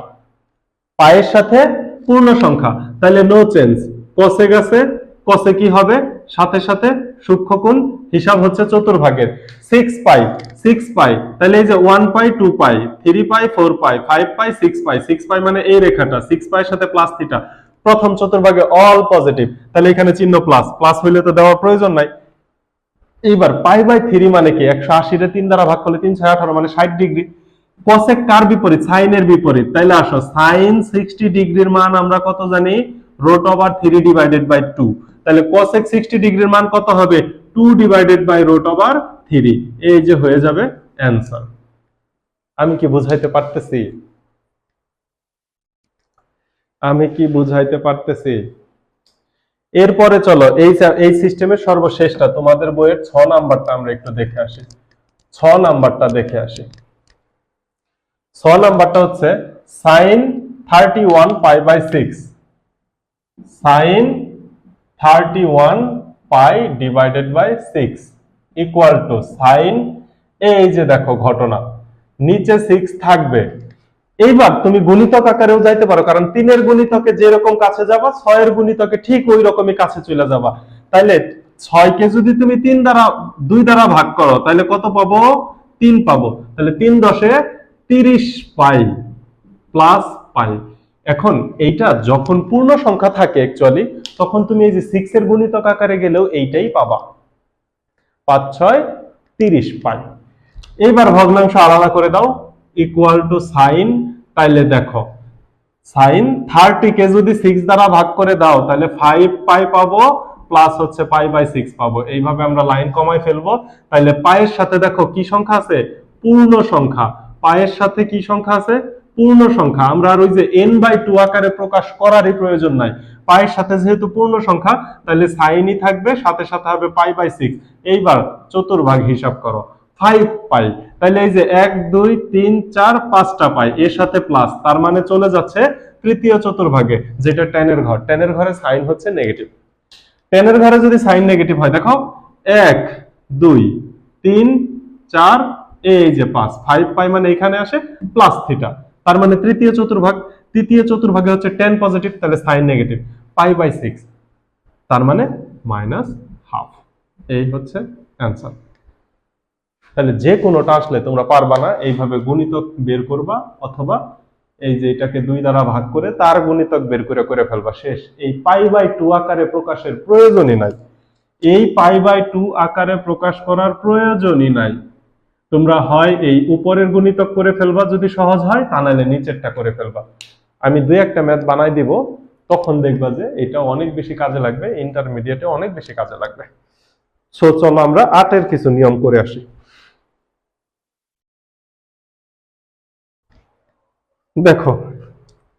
S1: পায়ের সাথে পূর্ণ সংখ্যা, তাহলে নো চেঞ্জ। কসেক আছে, কসে কি হবে? সাথে সাথে সূক্ষ্মকোণ, হিসাব হচ্ছে চতুর্ভাগের। 6 পাই 6 পাই, তাহলে এই যে 1 পাই 2 পাই 3 পাই 4 পাই 5 পাই 6 পাই 6 পাই মানে এই রেখাটা, 6 পাইয়ের সাথে প্লাস থিটা, প্রথম চতুর্ভাগে অল পজিটিভ, তাহলে এখানে চিহ্ন প্লাস, প্লাস হইলে তো দেওয়ার প্রয়োজন নাই। এইবার পাই বাই 3 মানে কি? 180 রে 3 দ্বারা ভাগ করলে 3 6 18 মানে 60 ডিগ্রি। কসেক কার বিপরীত? সাইনের বিপরীত। তাইলে আসো, সাইন 60 ডিগ্রির মান আমরা কত জানি? Root over 3 divided by 2। তাহলে কসেক 60 ডিগ্রির মান কত হবে? 2 ডিভাইডেড বাই রুট ওভার 3। এই যে হয়ে যাবে অ্যানসার। আমি কি বুঝাইতে পারতেছি? আমি কি বুঝাইতে পারতেছি? এরপরে চলো এই সিস্টেমের সর্বশেষটা, তোমাদের বইয়ের 6 নাম্বারটা আমরা একটু দেখে আসি। 6 নাম্বারটা দেখে আসি। 6 নাম্বারটা হচ্ছে sin 31 pi by 6, sin 31 pi divided by 6 equal to sin, এই যে দেখো ঘটনা, নিচে 6 থাকবে। এইবার তুমি গুণিতক আকারেও যাইতে পারো, কারণ 3 এর গুণিতকে যেরকম কাছে যাবা 6 এর গুণিতকে ঠিক ওই রকমই কাছে চলে যাবা। তাইলে 6 কে যদি তুমি 2 দ্বারা ভাগ করো, তাহলে কত পাবো? 3 পাবো। তাহলে 3 10 30 পাই প্লাস পাই। এখন এইটা যখন পূর্ণ সংখ্যা থাকে অ্যাকচুয়ালি, তখন তুমি এই যে 6 এর গুণিতক আকারে গেলেও এইটাই পাবা, 5 6 30 পাই। এইবার ভগ্নাংশ আলাদা করে দাও, ইকুয়াল টু সাইন, তাইলে দেখো সাইন 30 কে যদি 6 দ্বারা ভাগ করে দাও, তাহলে 5 পাই পাবো প্লাস হচ্ছে পাই বাই 6 পাবো। এইভাবে আমরা লাইন কমাই ফেলবো। তাইলে পায়ের সাথে দেখো কি সংখ্যা আছে? পূর্ণ সংখ্যা। পায়ের সাথে কি সংখ্যা আছে? পূর্ণ সংখ্যা। আমরা আর ওই যে n/2 আকারে প্রকাশ করারই প্রয়োজন নাই, পায়ের সাথে যেহেতু পূর্ণ সংখ্যা, তাহলে সাইনই থাকবে, সাথে সাথে হবে পাই বাই 6। এইবার চতুর্ভাগ হিসাব করো, 5 পাই, তাহলে এই যে 1 2 3 4 5টা পাই, এর সাথে প্লাস, তার মানে চলে যাচ্ছে তৃতীয় চতুর্ভাগে, যেটা tan এর ঘর। tan এর ঘরে সাইন হচ্ছে নেগেটিভ। tan এর ঘরে যদি সাইন নেগেটিভ হয়, দেখো 1 2 3 4, এই যে 5 পাই মানে এখানে আসে প্লাস থিটা, তার মানে তৃতীয় চতুর্ভাগ। তৃতীয় চতুর্ভাগে হচ্ছে tan পজিটিভ, তাহলে সাইন নেগেটিভ, পাই বাই 6, তার মানে -12। এই হচ্ছে অ্যান্সার। তাহলে যে কোনোটা আসলে তোমরা পারবা না, এইভাবে গুণিতক বের করবা, অথবা এই যে এটাকে 2 দ্বারা ভাগ করে তার গুণিতক বের করে ফেলবা, শেষ। এই পাই বাই 2 আকারে প্রকাশের প্রয়োজনই নাই, এই পাই বাই 2 আকারে প্রকাশ করার প্রয়োজনই নাই। তোমরা হয় এই উপরের গুণিতক করে ফেলবা যদি সহজ হয়, তা নাহলে নিচেরটা করে ফেলবা। আমি 2-1টা ম্যাথ বানাই দিব, তখন দেখবা যে এটা অনেক বেশি কাজে লাগবে, ইন্টারমিডিয়েটে অনেক বেশি কাজে লাগবে। সো চলো আমরা 8 এর কিছু নিয়ম করে আসি। দেখো,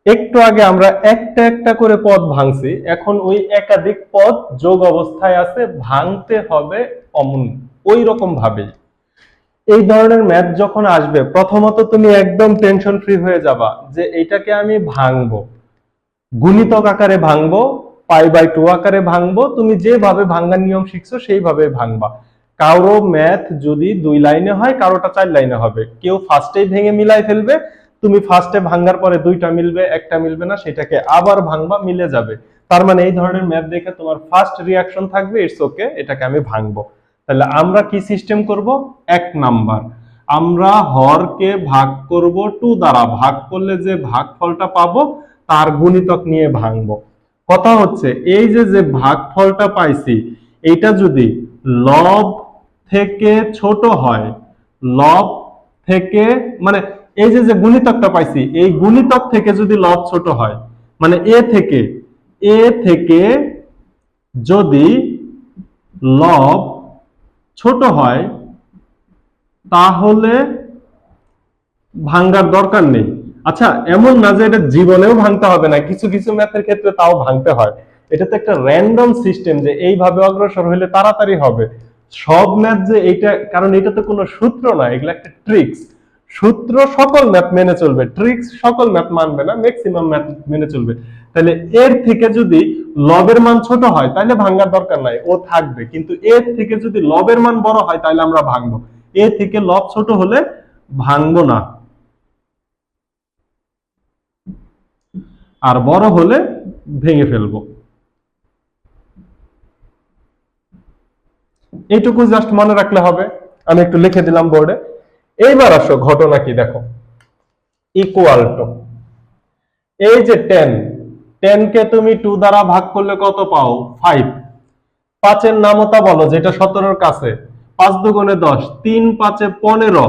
S1: একটু আগে আমরা একটা একটা করে পদ ভাঙছি, এখন ওই একাধিক পদ যোগ অবস্থায় আছে, ভাঙতে হবে অমন ওই রকম ভাবেই। এই ধরনের ম্যাথ যখন আসবে, প্রথমত তুমি একদম টেনশন ফ্রি হয়ে যাবা যে এটাকে আমি ভাঙবো, গুণিতক আকারে ভাঙবো, পাই বাই 2 আকারে ভাঙবো। তুমি যেভাবে ভাঙার নিয়ম শিখছো সেইভাবে ভাঙবা। কারো ম্যাথ যদি 2 লাইনে হয়, কারোটা 4 লাইনে হবে। কেউ ফার্স্টেই ভেঙে মিলাই ফেলবে, তুমি ফার্স্টে ভাঙার পরে 2টা মিলবে, একটা মিলবে না, সেটাকে আবার ভাঙবা, মিলে যাবে। তার মানে এই ধরনের ম্যাথ দেখে তোমার ফার্স্ট রিয়াকশন থাকবে ইটস ওকে, এটাকে আমি ভাঙবো। তাহলে আমরা কি সিস্টেম করব? 1 নাম্বার, আমরা হরকে ভাগ করব 2 দ্বারা, ভাগ করলে যে ভাগফলটা পাবো তার গুণিতক নিয়ে ভাঙবো। কথা হচ্ছে এই যে ভাগফলটা পাইছি এটা যদি লব থেকে ছোট হয়, লব থেকে মানে এই যে গুণিতকটা পাইছি এই গুণিতক থেকে যদি লব ছোট হয়, মানে এ থেকে যদি লব ছোট হয় তাহলে ভাঙার দরকার নেই। আচ্ছা, এমন না যে এটা জীবনেও ভাঙতে হবে না, কিছু কিছু ম্যাথের ক্ষেত্রে তাও ভাঙতে হয়। এটা তো একটা র্যান্ডম সিস্টেম যে এইভাবে অগ্রসর হলে তাড়াতাড়ি হবে। সব ম্যাথ যে এইটা, কারণ এটা তো কোনো সূত্র না, এগুলো একটা ট্রিক্স। সূত্র সকল ম্যাথ মেনে চলবে, ট্রিক্স সকল ম্যাথ মানবে না, ম্যাক্সিমাম ম্যাথ মেনে চলবে। তাহলে এর থেকে যদি লবের মান ছোট হয় তাহলে ভাঙার দরকার নাই, ও থাকবে। কিন্তু এর থেকে যদি লবের মান বড় হয় তাহলে আমরা ভাঙবো। এ থেকে লব ছোট হলে ভাঙবো না, আর বড় হলে ভেঙে ফেলবো। এইটুকু জাস্ট মনে রাখলে হবে। আমি একটু লিখে দিলাম বোর্ডে। এইবার আসো ঘটনা কি দেখো, ইকুয়াল টু এই যে 10 কে তুমি 2 দ্বারা ভাগ করলে কত পাও? 5। 5 এর নামতা বলো যেটা 17 কাছে। 5 দুগুণে 10, 3 5 15।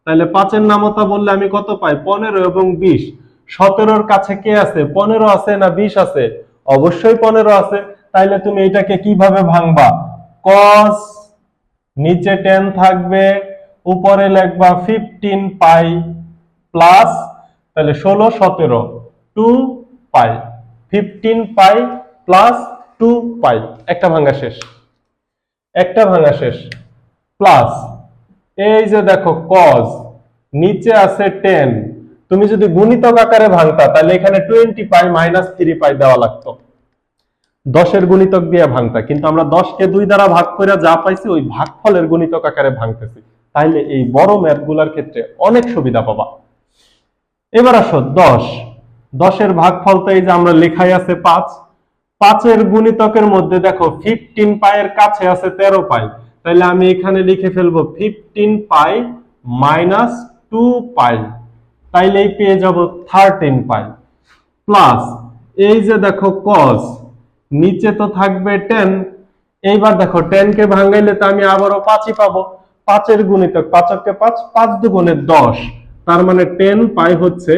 S1: তাহলে 5 এর নামতা বললে আমি কত পাই? 15 এবং 20। 17 কাছে কে আছে? 15 আছে না 20 আছে? অবশ্যই 15 আছে। তাইলে তুমি এটাকে কিভাবে ভাঙবা? cos, নিচে 10 থাকবে, উপরে লিখবা 15 পাই প্লাস, তাহলে 16 17 2 পাই, 15 পাই প্লাস 2 পাই। একটা ভাঙা শেষ, একটা ভাঙা শেষ। প্লাস এই যে দেখো cos, নিচে আছে 10, তুমি যদি গুণিতক আকারে ভাঙতা তাহলে এখানে 20 পাই মাইনাস 3 পাই দেওয়া লাগতো, 10 এর গুণিতক দিয়ে ভাঙতা। কিন্তু আমরা 10 কে 2 দ্বারা ভাগ করে যা পাইছি ওই ভাগফলের গুণিতক আকারে ভাঙতেছি। তাইলে এই বড় ম্যাথগুলোর ক্ষেত্রে অনেক সুবিধা পাবা। এবার আসো 10 এর ভাগফল তো এই যে আমরা লেখাই আছে 5। 5 এর গুণিতকের মধ্যে দেখো 15 পাইয়ের কাছে আছে 13 পাই, তাহলে আমি এখানে লিখে ফেলবো 15 পাই মাইনাস 2 পাই, তাইলে এই পেয়ে যাব 13 পাই। প্লাস এই যে দেখো cos, নিচে তো থাকবে 10। এইবার দেখো 10 কে ভাঙাইলে তো আমি আবারও 5ই পাবো। 5 এর গুণিতক 5 কে 5, 5 দুগুণে 10, তার মানে 10 পাই হচ্ছে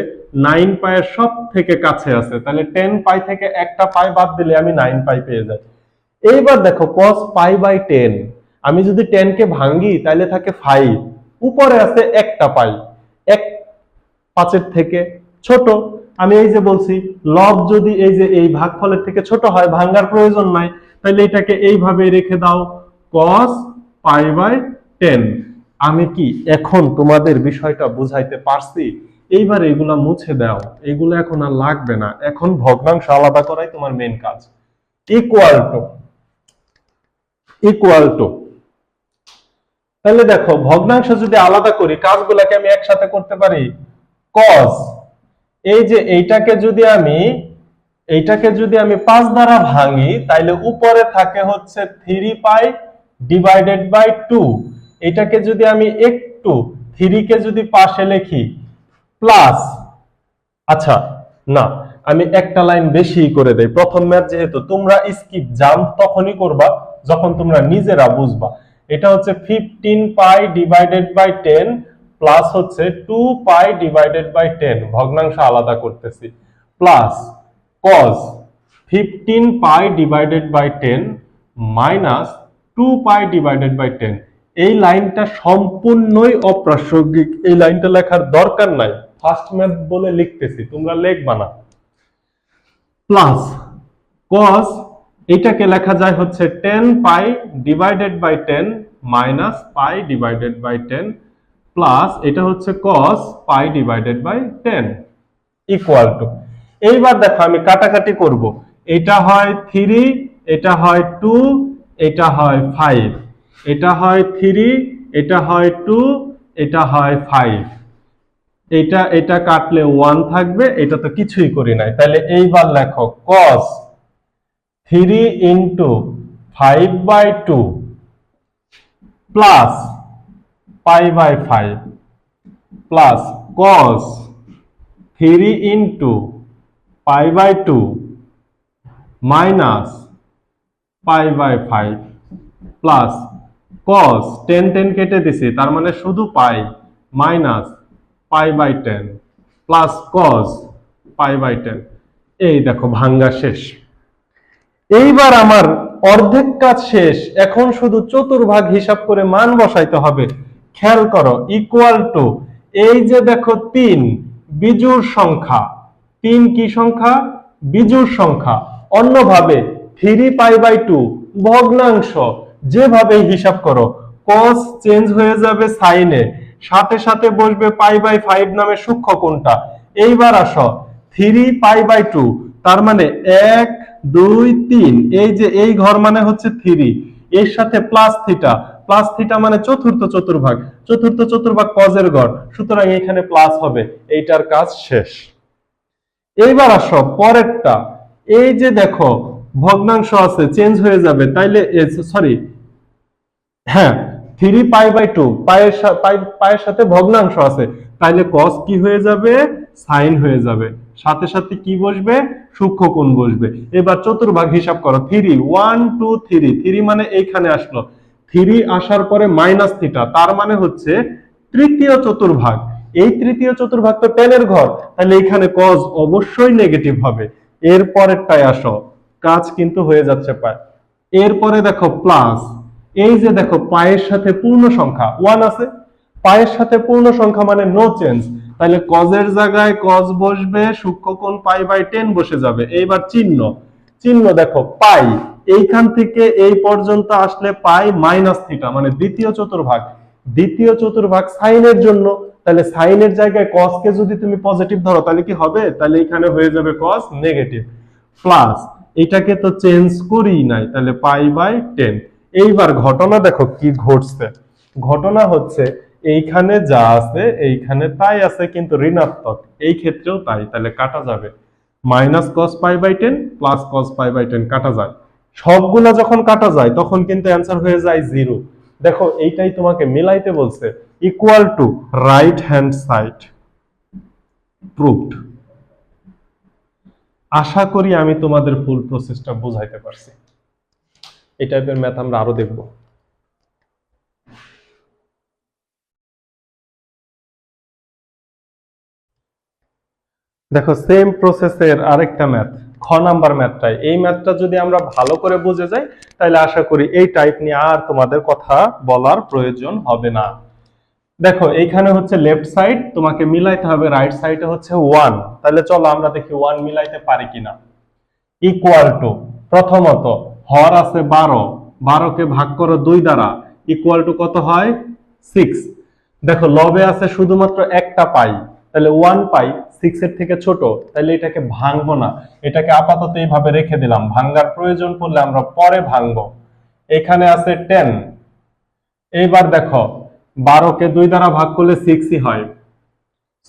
S1: 9 পাইয়ের সব থেকে কাছে আছে। তাহলে 10 পাই থেকে একটা পাই বাদ দিলে আমি 9 পাই পেয়ে যাই। এইবার দেখো cos পাই বাই 10, আমি যদি 10 কে ভাঙি তাহলে থাকে 5, উপরে আছে একটা পাই, 1 5 এর থেকে ছোট। আমি এই যে বলছি লব যদি এই যে এই ভাগফলের থেকে ছোট হয় ভাঙার প্রয়োজন নাই, তাহলে এটাকে এইভাবে রেখে দাও cos পাই বাই 10। আমি কি এখন তোমাদের বিষয়টা বুঝাইতে পারছি? এইবার এগুলা মুছে দাও, এগুলো এখন আর লাগবে না। এখন ভগ্নাংশ আলাদা করাই তোমার মেইন কাজ। ইকুয়াল টু তাহলে দেখো ভগ্নাংশ যদি আলাদা করি কাজগুলোকে আমি একসাথে করতে পারি। cos, এই যে এইটাকে যদি আমি 5 দ্বারা ভাঙি তাহলে উপরে থাকে হচ্ছে 3 পাই ডিভাইডেড বাই 2। এটাকে যদি আমি একটু 3 কে যদি পাশে লিখি প্লাস, আচ্ছা না আমি একটা লাইন বেশি করে দেই, প্রথম ম্যাথ যেহেতু, তোমরা স্কিপ জাম্প তখনই করবা যখন তোমরা নিজেরা বুঝবা। এটা হচ্ছে 15 পাই ডিভাইডেড বাই 10 প্লাস হচ্ছে 2 পাই ডিভাইডেড বাই 10, ভগ্নাংশ আলাদা করতেছি, plus cos 15 pi divided by 10 minus 2 pi divided by 10। এই লাইনটা সম্পূর্ণই অপ্রাসঙ্গিক, এই লাইনটা লেখার দরকার নাই, ফার্স্ট ম্যাথ বলে লিখতেছি, তোমরা লিখবা না। প্লাস cos, এটাকে লেখা যায় হচ্ছে 10 pi divided by 10 minus pi divided by 10 plus এটা হচ্ছে cos pi divided by 10 equal to. এইবার দেখো আমি কাটাকাটি করব, এটা হয় 3, এটা হয় 2, এটা হয় 5, এটা হয় 3, এটা হয় 2, এটা হয় 5, এটা কাটলে 1 থাকবে, এটা তো কিছুই করি নাই। তাহলে এইবার লেখো cos 3 into 5 by 2 plus pi by 5 plus cos 3 into pi by 2 minus pi by 5 plus cos 10 কেটে দিছি, তার মানে শুধু pi, minus pi by 10 plus cos pi by 10। এই দেখো ভাঙ্গা শেষ। এইবার আমার অর্ধেক কাজ শেষ, এখন শুধু চতুর্ভাগ হিসাব করে মান বসাইতে হবে। খেয়াল করো, ইকুয়াল টু, এই যে দেখো 3 বিজোড় সংখ্যা, 3 কি সংখ্যা? বিজোড় সংখ্যা। অন্যভাবে 3 পাই বাই 2 ভগ্নাংশ, যেভাবে হিসাব করো cos চেঞ্জ হয়ে যাবে সাইনে, সাথে সাথে বসবে পাই বাই 5 নামে সূক্ষ্ম কোণটা। এইবার আসো 3 পাই বাই 2, তার মানে 1 2 3, এই যে এই ঘর মানে হচ্ছে 3, এর সাথে প্লাস থিটা মানে চতুর্থ চতুর্ভাগ, চতুর্থ চতুর্ভাগ কজের ঘর, সুতরাং এখানে প্লাস হবে। এইটার কাজ শেষ। এইবার আসো পরেরটা, এই যে দেখো ভগ্নাংশ আছে, চেঞ্জ হয়ে যাবে, তাইলে সরি, হ্যাঁ 3 পাই বাই 2 পায়ের সাথে ভগ্নাংশ আছে, তাইলে cos কি হয়ে যাবে? সাইন হয়ে যাবে, সাথে সাথে কি বসবে? সূক্ষ্ম কোণ বসবে। এবার চতুর্ভাগ হিসাব করো, 3 1 2 3, 3 মানে এইখানে আসলো, 3 আসার পরে মাইনাস থিটা, তার মানে হচ্ছে তৃতীয় চতুর্ভাগ। এই তৃতীয় চতুর্ভাগ তো 10 এর ঘর, তাহলে এখানে cos অবশ্যই নেগেটিভ হবে। এর পরেরটায় আসো, কাজ কিন্তু হয়ে যাচ্ছে পায়। এরপরে দেখো প্লাস, এই যে দেখো পায়ের সাথে পূর্ণ সংখ্যা 1 আছে, পায়ের সাথে পূর্ণ সংখ্যা মানে নো চেঞ্জ, তাহলে কজের জায়গায় কজ বসবে, সূক্ষ্মকোণ পাই বাই 10 বসে যাবে। এইবার চিহ্ন দেখো পাই, এইখান থেকে এই পর্যন্ত আসলে পাই মাইনাস থিটা মানে দ্বিতীয় চতুর্ভাগ সাইনের জন্য, তাহলে সাইনের জায়গায় কস কে যদি তুমি পজিটিভ ধরো তাহলে কি হবে? তাহলে এখানে হয়ে যাবে কস নেগেটিভ, প্লাস এটাকে তো চেঞ্জ করি নাই, তাহলে পাই বাই 10। এইবার ঘটনা দেখো কি ঘটছে। ঘটনা হচ্ছে এইখানে যা আছে এইখানে তাই আছে, কিন্তু ঋণাত্মক, এই ক্ষেত্রেও তাই, তাহলে কাটা যাবে। Minus cos pi by 10 plus cos pi by 10 কাটা যায়। সবগুলা যখন কাটা যায় তখন কিন্তু অ্যান্সার হয়ে যায় 0। দেখো এইটাই তোমাকে মিলাইতে বলছে, equal to right hand side proved. আশা করি আমি তোমাদের ফুল প্রসেসটা বুঝাইতে পারছি। এই টাইপের ম্যাথ আমরা আরো দেখব। দেখো সেম প্রসেসের আরেকটা ম্যাথ, খ নাম্বার ম্যাথটাই। এই ম্যাথটা যদি আমরা ভালো করে বুঝে যাই তাহলে আশা করি এই টাইপ নিয়ে আর তোমাদের কথা বলার প্রয়োজন হবে না। দেখো এইখানে হচ্ছে লেফট সাইড, তোমাকে মিলাইতে হবে রাইট সাইডে হচ্ছে 1, তাহলে চলো আমরা দেখি 1 মিলাইতে পারি কিনা। ইকুয়াল টু, প্রথমত হর আছে 12, 12 কে ভাগ করো 2 দ্বারা, ইকুয়াল টু কত হয়? 6। দেখো লবে আছে শুধুমাত্র একটা পাই, তাহলে 1 পাই 6 এর থেকে ছোট, তাহলে এটাকে ভাঙবো না, এটাকে আপাতত এইভাবে রেখে দিলাম, ভাঙার প্রয়োজন পড়লে আমরা পরে ভাঙবো। এখানে আছে 10। এইবার দেখো 12 কে 2 দ্বারা ভাগ করলে 6ই হয়,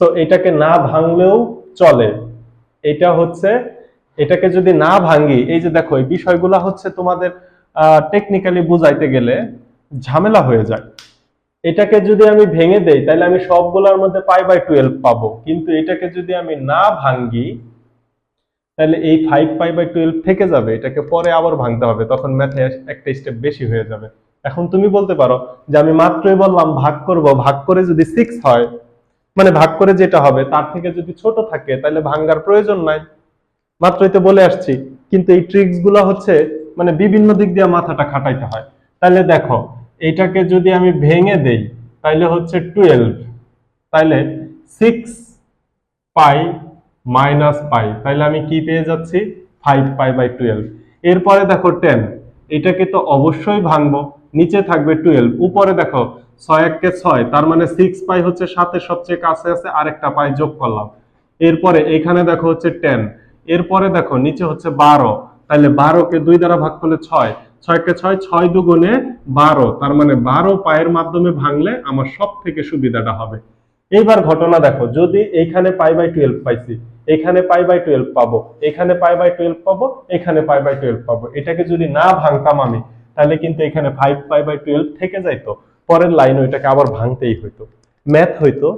S1: সো এটাকে না ভাঙলেও চলে। এটা হচ্ছে, এটাকে যদি না ভাঙি, এই যে দেখো এই বিষয়গুলো হচ্ছে তোমাদের টেকনিক্যালি বুঝাইতে গেলে ঝামেলা হয়ে যায়। এটাকে যদি আমি ভেঙে দেই তাহলে আমি সবগুলোর মধ্যে পাই বাই 12 পাবো, কিন্তু এটাকে যদি আমি না ভাঙি তাহলে এই 5 পাই বাই 12 থেকে যাবে, এটাকে পরে আবার ভাঙতে হবে, তখন ম্যাথে একটা স্টেপ বেশি হয়ে যাবে। এখন তুমি বলতে পারো যে আমি মাত্রই বললাম ভাগ করব, ভাগ করে যদি 6 হয়, মানে ভাগ করে যেটা হবে তার থেকে যদি ছোট থাকে তাহলে ভাঙার প্রয়োজন নাই, মাত্রই তো বলে আসছি। কিন্তু এই ট্রিক্স গুলো হচ্ছে মানে বিভিন্ন দিক দিয়ে মাথাটা খাটাইতে হয়। তাহলে দেখো এটাকে যদি আমি ভেঙে দেই তাহলে হচ্ছে 12, তাহলে 6 পাই মাইনাস পাই, তাহলে আমি কি পেয়ে যাচ্ছি? 5 পাই বাই 12। এরপরে দেখো 10, এটাকে তো অবশ্যই ভাঙবো, নিচে থাকবে 12, উপরে দেখো 6 1 কে 6, তার মানে 6 পাই হচ্ছে 7 এর সবচেয়ে কাছে আছে, আরেকটা পাই যোগ করলাম। এরপরে এখানে দেখো হচ্ছে 10, এরপরে দেখো নিচে হচ্ছে 12, তাহলে 12 কে 2 দ্বারা ভাগ করলে 6, 6 কে 6, 6 দুগুণে 12, তার মানে 12 পায়ের মাধ্যমে ভাঙলে আমার সব থেকে সুবিধাটা হবে। এইবার ঘটনা দেখো, যদি এইখানে পাই বাই 12 পাইছি, এখানে পাই বাই 12 পাবো, এখানে পাই বাই 12 পাবো, এখানে পাই বাই 12 পাবো, এটাকে যদি না ভাঙতাম আমি তাহলে কিন্তু এখানে 5 পাই বাই 12 থেকে যাইতো। পরের লাইন ওইটাকে আবার ভাঙতেই হইতো, ম্যাথ হইতো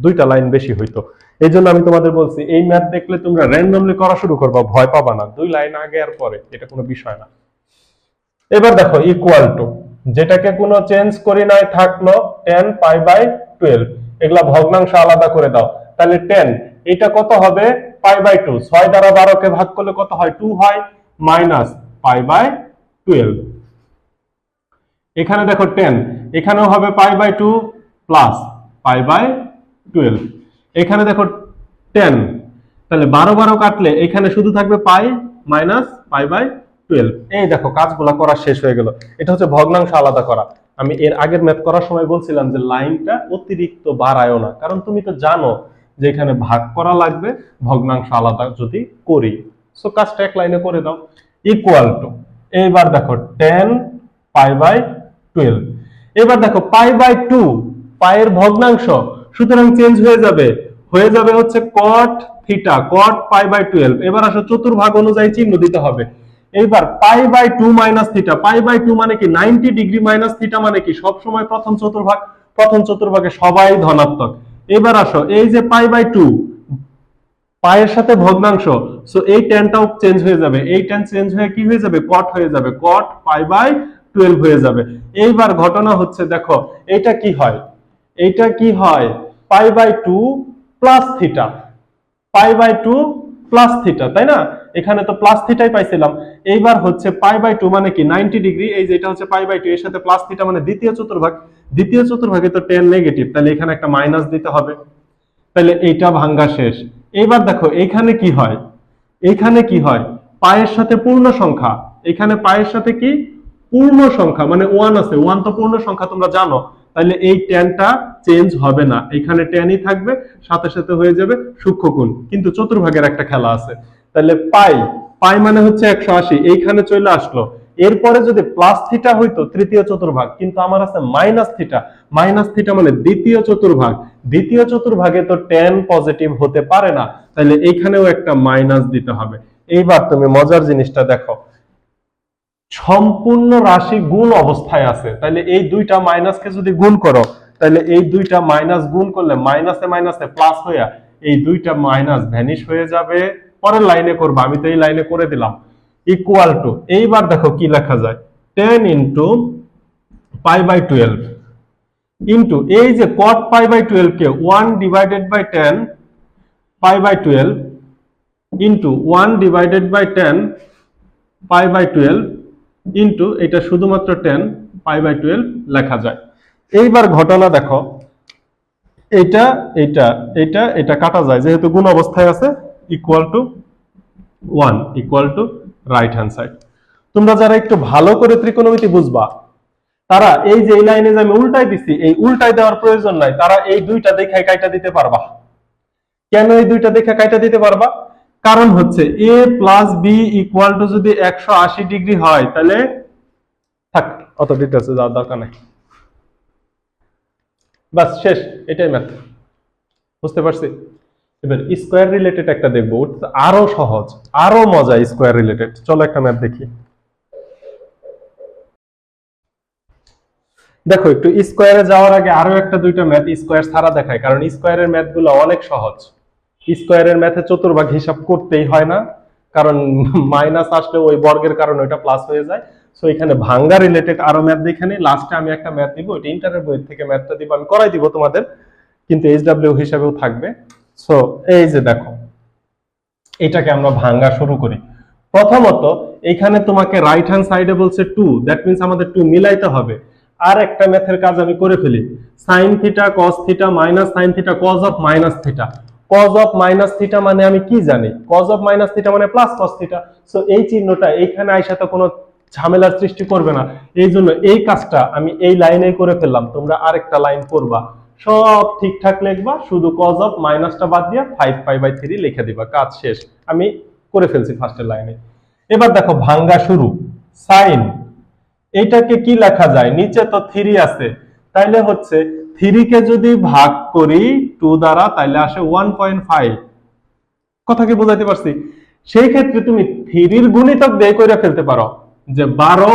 S1: দুইটা লাইন বেশি হইতো। এই জন্য আমি তোমাদের বলছি এই ম্যাথ দেখলে তোমরা র্যান্ডমলি করা শুরু করবা, ভয় পাবা না, 2 লাইন আগে আর পরে, এটা কোনো বিষয় না। এবার দেখো ইকুয়াল টু, যেটাকে কোনো চেঞ্জ করি নাই থাকলো 10 পাই বাই 12, এগুলা ভগ্নাংশ আলাদা করে দাও। তাহলে 10 এটা কত হবে পাই বাই 2, 6 দ্বারা 12 কে ভাগ করলে কত হয় 2 হয়, মাইনাস পাই বাই 12। এখানে দেখো 10 এখানেও হবে pi by 2 plus pi by 12। এখানে দেখো 10, তাহলে 12 কাটলে এখানে শুধু থাকবে পাই মাইনাস পাই বাই 12। এই দেখো কাজগুলো করা শেষ হয়ে গেল। এটা হচ্ছে ভগ্নাংশ আলাদা করা। আমি এর আগের ম্যাথ করার সময় বলছিলাম যে লাইনটা অতিরিক্ত বাড়ায়ও না, কারণ তুমি তো জানো যে এখানে ভাগ করা লাগবে ভগ্নাংশ আলাদা যদি করি। সো কাজটা এক লাইনে করে দাও, ইকুয়াল টু, এইবার দেখো 10 পাই বাই 12। এবার দেখো পাই বাই 2 পায়ের ভগ্নাংশ, সুতরাং চেঞ্জ হয়ে যাবে হচ্ছে cot theta, cot pi by 12। এবার আসো চতুর্ভাগ অনুযায়ী চিহ্ন দিতে হবে। এইবার pi by 2 minus theta, pi by 2 মানে কি 90 ডিগ্রি, মাইনাস থিটা মানে কি সব সময় প্রথম চতুর্ভাগে সবাই ধনাত্মক। এবার আসো এই যে পাই বাই 2 পায়ের সাথে ভগ্নাংশ, সো এই টেনটাও চেঞ্জ হয়ে যাবে, এই টেন চেঞ্জ হয়ে কি হয়ে যাবে কট হয়ে যাবে, কট পাই বাই 12 হয়ে যাবে। এইবার ঘটনা হচ্ছে দেখো এইটা কি হয় pi by 2 plus theta, pi by 2 plus theta, তাই না? এখানে তো প্লাস থিটাই পাইছিলাম। এইবার হচ্ছে পাই বাই 2 মানে কি 90 ডিগ্রি, এই যে এটা হচ্ছে পাই বাই 2 এর সাথে প্লাস থিটা মানে দ্বিতীয় চতুর্ভাগে তো 10 নেগেটিভ, তাহলে এখানে একটা মাইনাস দিতে হবে, তাহলে এইটা ভাঙ্গা শেষ। এবার দেখো এইখানে কি হয় পায়ের সাথে পূর্ণ সংখ্যা, এখানে পায়ের সাথে কি পূর্ণ সংখ্যা মানে 1 আছে, 1 তো পূর্ণ সংখ্যা তোমরা জানো, তাহলে এই টেনটা চেঞ্জ হবে না, এখানে টেনই থাকবে, সাথে সাথে হয়ে যাবে সূক্ষ্মকোণ। কিন্তু চতুর্ভাগের একটা খেলা আছে, তাহলে পাই মানে হচ্ছে 180, এইখানে চলে আসলো। এরপরে যদি প্লাস থিটা হইতো তৃতীয় চতুর্ভাগ, কিন্তু আমার আছে মাইনাস থিটা মানে দ্বিতীয় চতুর্ভাগে তো টেন পজিটিভ হতে পারে না, তাহলে এইখানেও একটা মাইনাস দিতে হবে। এইবার তুমি মজার জিনিসটা দেখো, সম্পূর্ণ রাশি গুণ অবস্থায় আছে, তাহলে এই দুইটা মাইনাসকে যদি গুণ করো, তাহলে এই দুইটা মাইনাস গুণ করলে মাইনাসে প্লাস হইয়া এই দুইটা মাইনাস ভ্যানিশ হয়ে যাবে। পরের লাইনে করবো, আমি তো এই লাইনে করে দিলাম, ইকুয়াল টু, এইবার দেখো কি লেখা যায় 10 ইন্টু পাই বাই 12 ইন্টু এই যে cot পাই বাই 12 কে 1 divided by 10 pi by 12 into 1 divided by 10 pi by 12 into এটা শুধুমাত্র 10 পাই বাই 12 লেখা যায়। এইবার ঘটনা দেখো, এটা কাটা যায় যেহেতু গুণ অবস্থায় আছে, equal to 1 equal to right hand side. তোমরা যারা একটু ভালো করে ত্রিকোণমিতি বুঝবা তারা এই যে এই লাইনে যে আমি উল্টাই দিছি, এই উল্টাই দেওয়ার প্রয়োজন নাই, তারা এই দুইটা দেখে কাইটা দিতে পারবা। কেন এই দুইটা দেখে কাইটা দিতে পারবা? কারণ হচ্ছে a plus B equal to যদি 180 ডিগ্রি হয়, তাহলে থাক অত ডিটেলসে যাওয়ার দরকার নাই, বাস শেষ, এটাই ম্যাথ। বুঝতে পারছি? এবার স্কয়ার রিলেটেড একটা দেখবো, আরো সহজ আরো মজা স্কয়ার রিলেটেড। চলো একটা ম্যাথ দেখি। দেখো একটু স্কয়ারে যাওয়ার আগে আরো একটা দুইটা ম্যাথ স্কয়ার ছাড়া দেখায়, কারণ স্কয়ারের ম্যাথ গুলো অনেক সহজ। স্কয়ারের ম্যাথে চতুর্ভাগ হিসাব করতেই হয় না, কারণ মাইনাস আসলে ওই বর্গের কারণে ওইটা প্লাস হয়ে যায়। সো এখানে ভাঙ্গা রিলেটেড আরো ম্যাথ দেখে নিই, লাস্টে আমি একটা ম্যাথ দিব, ওইটা ইন্টারের বই থেকে ম্যাথটা দিব, আমি করাই দিব তোমাদের, কিন্তু এইচডব্লিউ হিসাবেও থাকবে। সো এই যে দেখো এটাকে আমরা ভাঙ্গা শুরু করি। প্রথমত এখানে তোমাকে রাইট হ্যান্ড সাইডে বলছে 2, দ্যাট মিন্স আমাদের 2 মিলাইতে হবে। আর একটা ম্যাথের কাজ আমি করে ফেলি, sine theta cos theta minus sine theta cos of minus theta. Cos of minus theta মানে আমি কি জানি, কজ অফ মাইনাস থিটা মানে প্লাস কস থিটা। সো এই চিহ্নটা এইখানে আইসা তো কোনো ঝামেলার সৃষ্টি করবে না, এই জন্য এই কাজটা আমি এই লাইনেই করে ফেললাম। তোমরা আরেকটা লাইন করবা, সব ঠিকঠাক লিখবা, শুধু কজ অফ মাইনাসটা বাদ দিয়া 5 পাই বাই 3 লিখে দিবা, কাজ শেষ। আমি করে ফেলছি ফার্স্টের লাইনে। এবার দেখো ভাঙ্গা শুরু, সাইন, এটাকে কি লেখা যায়, নিচে তো 3 আছে, তাইলে হচ্ছে 3 কে যদি ভাগ করি 2 দ্বারা তাইলে আসে 1.5। কথা কি বুঝাইতে পারছি? সেই ক্ষেত্রে তুমি 3 এর গুণিতক দিয়ে করে ফেলতে পারো যে 12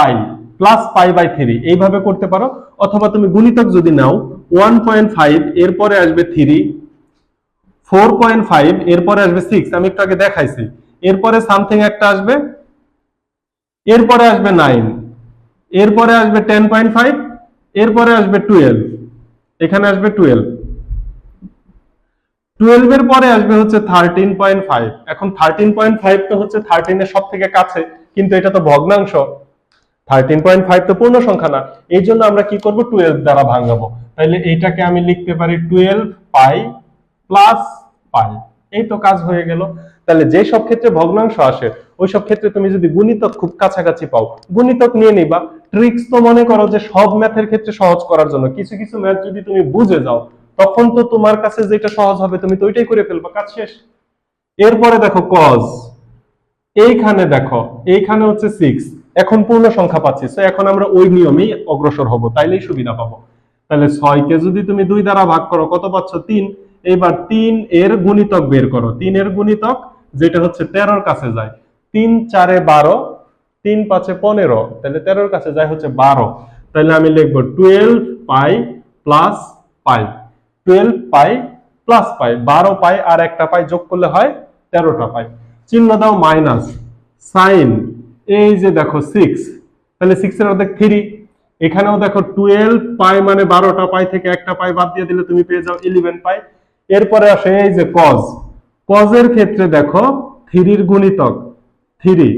S1: পাই, প্লাস π/3 এইভাবে করতে পারো, অথবা তুমি গুণিতক যদি নাও 1.5 এরপরে আসবে 3, 4.5 এরপরে আসবে 6, আমি একটু আগে দেখাইছি, এরপরে সামথিং একটা আসবে, এরপরে আসবে 9, এরপরে আসবে 10.5, এরপরে আসবে 12, এখানে আসবে 12, 12 এর পরে আসবে হচ্ছে 13.5। এখন 13.5 তো হচ্ছে 13 এর সব থেকে কাছে, কিন্তু এটা তো ভগ্নাংশ, 13.5 তো পূর্ণ সংখ্যা না, এই জন্য আমরা কি করব 12 দ্বারা ভাঙাবো। তাহলে এইটাকে আমি লিখতে পারি 12 পাই প্লাস পাই, এই তো কাজ হয়ে গেল। তাহলে যে সব ক্ষেত্রে ভগ্নাংশ আসে ওই সব ক্ষেত্রে তুমি যদি গুণিতক খুব কাছাকাছি পাও গুণিতক নিয়ে নিবা। ট্রিক্স তো মনে করো যে সব ম্যাথের ক্ষেত্রে সহজ করার জন্য, কিছু কিছু ম্যাথ যদি তুমি বুঝে যাও তখন তো তোমার কাছে যেটা সহজ হবে তুমি তো ওইটাই করে ফেলবা, কাজ শেষ। এরপরে দেখো কজ, এইখানে দেখো এইখানে হচ্ছে 6, এখন পূর্ণ সংখ্যা পাচ্ছি, তো এখন আমরা ওই নিয়মেই অগ্রসর হব, তাইলেই সুবিধা পাবো। তাহলে 6 কে যদি তুমি 2 দ্বারা ভাগ করো কত পাচ্ছ 3, এবার 3 এর গুণিতক বের করো, 3 এর গুণিতক যেটা হচ্ছে 13 এর কাছে যায়, 3 4 12, 3 5 15, তাহলে 13 এর কাছে যায় হচ্ছে 12, তাহলে আমি লিখব 12 পাই প্লাস পাই, 12 পাই প্লাস পাই, 12 পাই আর একটা পাই যোগ করলে হয় 13টা পাই। চিহ্ন দাও মাইনাস, সাইন এই যে দেখো 6, তাহলে 6 এর অর্ধেক 3, এখানেও দেখো 12 পাই মানে 12টা পাই থেকে একটা পাই বাদ দিয়ে দিলে তুমি পেয়ে যাও 11 পাই। এরপরে আসে এই যে কজ, কজের ক্ষেত্রে দেখো 3 এর গুণিতক 3,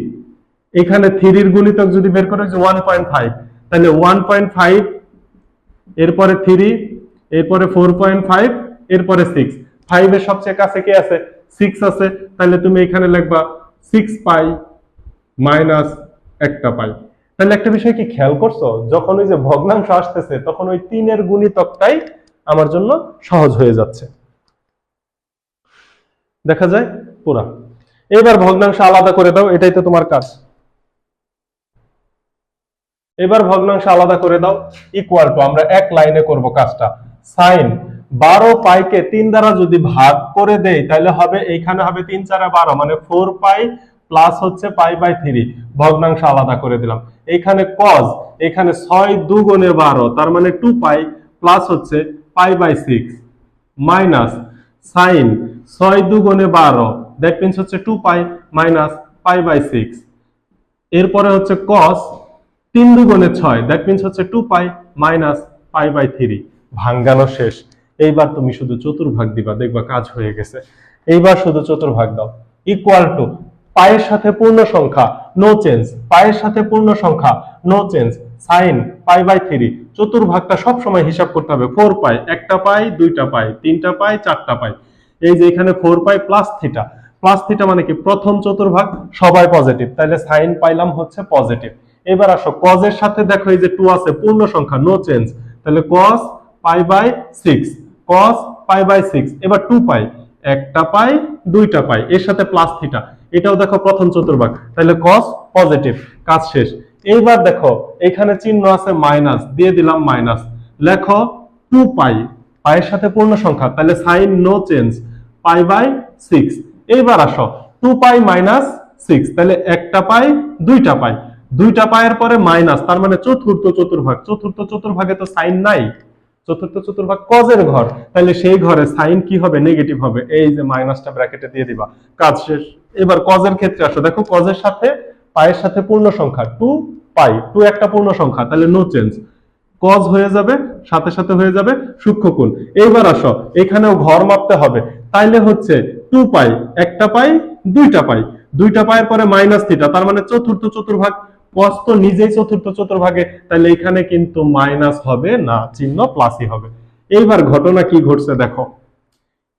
S1: এখানে 3 এর গুণিতক যদি বের করো যে 1.5, তাহলে 1.5 এরপরে 3, এরপরে 4.5, এরপরে 6, 5 এর সবচেয়ে কাছে কে আছে 6 আছে, তাহলে তুমি এখানে লিখবা 6 পাই মাইনাস একটা পাই। তাহলে একটা বিষয় কি খেয়াল করছো, যখন ওই যে ভগ্নাংশ আসতেছে তখন ওই 3 এর গুণিতকটাই আমার জন্য সহজ হয়ে যাচ্ছে, দেখা যায় পুরা। এবার ভগ্নাংশ আলাদা করে দাও, এটাই তো তোমার কাজ। এবার ভগ্নাংশ আলাদা করে দাও, ইকুয়াল টু আমরা এক লাইনে করব কাজটা, সাইন 12 পাইকে 3 দ্বারা যদি ভাগ করে দেই তাহলে হবে এইখানে হবে 3 4 12 মানে 4 পাই প্লাস হচ্ছে π/3, ভগ্নাংশ আলাদা করে দিলাম। এইখানে কজ, এখানে 6 2 গুণে 12 তার মানে 2 পাই প্লাস হচ্ছে π/6 মাইনাস সাইন 6 2 গুণে 12 দ্যাট মিন্স হচ্ছে 2 পাই মাইনাস π/6, এরপরে হচ্ছে cos 3 2 গুণে 6 দ্যাট মিন্স হচ্ছে 2 পাই মাইনাস π/3, ভাঙানো শেষ। এইবার তুমি শুধু চতুর্ভাগ দিবা, দেখবা কাজ হয়ে গেছে। এইবার শুধু চতুর্ভাগ দাও, ইকুয়াল টু পায়ের সাথে পূর্ণ সংখ্যা নো চেঞ্জ, পায়ের সাথে পূর্ণ সংখ্যা নো চেঞ্জ, সাইন π/3, চতুর্ভাগটা সব সময় হিসাব করতে হবে, 4 পাই একটা পাই দুইটা পাই তিনটা পাই চারটা পাই, এই যে এখানে 4 পাই প্লাস থিটা, প্লাস থিটা মানে কি প্রথম চতুর্ভাগ সবাই পজিটিভ, তাহলে সাইন পাইলাম হচ্ছে পজিটিভ। এবার আসো কজের সাথে দেখো এই যে 2 আছে পূর্ণ সংখ্যা নো চেঞ্জ, তাহলে cos π/6, cos π/6, এবার 2 পাই একটা পাই দুইটা পাই এর সাথে প্লাস থিটা, এটাও দেখো প্রথম চতুর্ভাগ, তাহলে cos পজিটিভ, কাজ শেষ। এইবার দেখো এখানে চিহ্ন আছে মাইনাস, দিয়ে দিলাম মাইনাস, লেখো 2 পাই, পায়ের সাথে পূর্ণ সংখ্যা তাহলে সাইন নো চেঞ্জ π/6। এইবার আসো 2 পাই মাইনাস 6, তাহলে একটা পাই দুইটা পাই, দুইটা পায়ের পরে মাইনাস তার মানে চতুর্থ চতুর্ভাগ, চতুর্থ চতুর্ভাগে তো সাইন নাই, চতুর্থ চতুর্ভাগ কজের ঘর, তাহলে সেই ঘরে সাইন কি হবে নেগেটিভ হবে, এই যে মাইনাসটা ব্র্যাকেটে দিয়ে দিবা, কাজ শেষ। এবার কজের ক্ষেত্রে আসো, দেখো কজের সাথে পায়ের সাথে পূর্ণ সংখ্যা 2 পাই, 2 একটা পূর্ণ সংখ্যা তাহলে নো চেঞ্জ, কজ হয়ে যাবে সাথে সাথে হয়ে যাবে সূক্ষ্মকোণ। এইবার আসো এখানেও ঘর মাপতে হবে, তাইলে হচ্ছে 2 পাই একটা পাই দুইটা পাই, দুইটা পায়ের পরে মাইনাস থিটা তার মানে চতুর্থ চতুর্ভাগ, cos তো নিজেই চতুর্থ চতুর্ভাগে, তাহলে এখানে কিন্তু মাইনাস হবে না, চিহ্ন প্লাসই হবে। এইবার ঘটনা কি ঘটছে দেখো,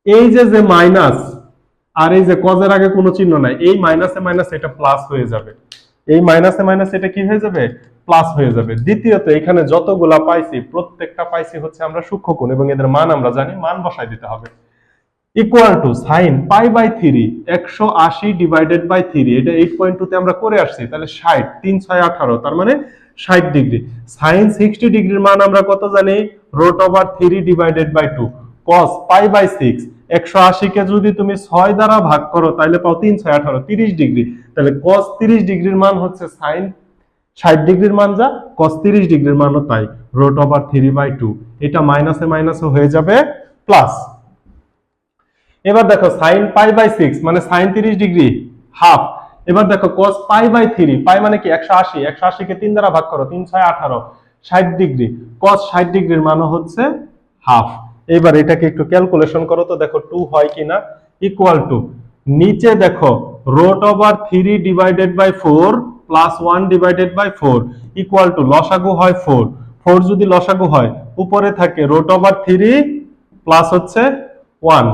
S1: এই যে মাইনাস আর এই যে কজের আগে কোনো চিহ্ন নাই, এই মাইনাসে মাইনাস এটা প্লাস হয়ে যাবে, এই মাইনাসে মাইনাস এটা কি হয়ে যাবে প্লাস হয়ে যাবে। দ্বিতীয়ত এখানে যতগুলা পাইছি প্রত্যেকটা পাইছি হচ্ছে আমরা সূক্ষ্মকোণ এবং এদের মান আমরা জানি, মান বসাই দিতে হবে, equal to sine π/3 180 divided by 3, এটা 8.2 তে আমরা করে আসছি, তাহলে 60 3 6 18 তার মানে 60 ডিগ্রি, সাইন 60 ডিগ্রির মান আমরা কত জানি √3 ডিভাইডেড বাই 2, cos π/6 180 কে যদি তুমি 6 দ্বারা ভাগ করো তাহলে পাও 3 6 18 30 ডিগ্রি, তাহলে cos 30 ডিগ্রির মান হচ্ছে সাইন 60 ডিগ্রির মান যা, cos 30 ডিগ্রির মানও তাই, √3/2। এটা মাইনাসে মাইনাসে হয়ে যাবে প্লাস। এবার দেখো sin π/6 মানে sin 30 ডিগ্রি হাফ। এবার দেখো cos π/3, পাই মানে কি 180, 180 কে 3 দ্বারা ভাগ করো, 3 6 18, 60 ডিগ্রি, cos 60 ডিগ্রির মান হচ্ছে হাফ। এবার এটাকে একটু ক্যালকুলেশন করো তো, দেখো 2 হয় কিনা। ইকুয়াল টু, নিচে দেখো √3/4 প্লাস 1/4 ইকুয়াল টু লসাগু হয় 4, 4 যদি লসাগু হয় উপরে থাকে √3 প্লাস হচ্ছে 1,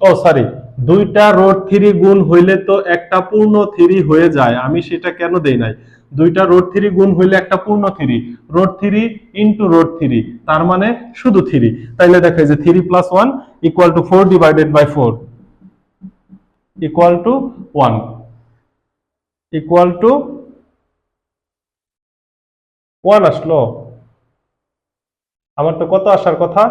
S1: ও সরি, দুইটা √3 গুণ হইলে তো একটা পূর্ণ 3 হয়ে যায়, আমি সেটা কেন দেই নাই। দুইটা √3 গুণ হইলে একটা পূর্ণ 3, √3 ইনটু √3, তার মানে শুধু 3। তাইলে দেখো যে 3 + 1 equal to 4/4 equal to 1 equal to 1 আসলো। আমার তো কত আসার কথা,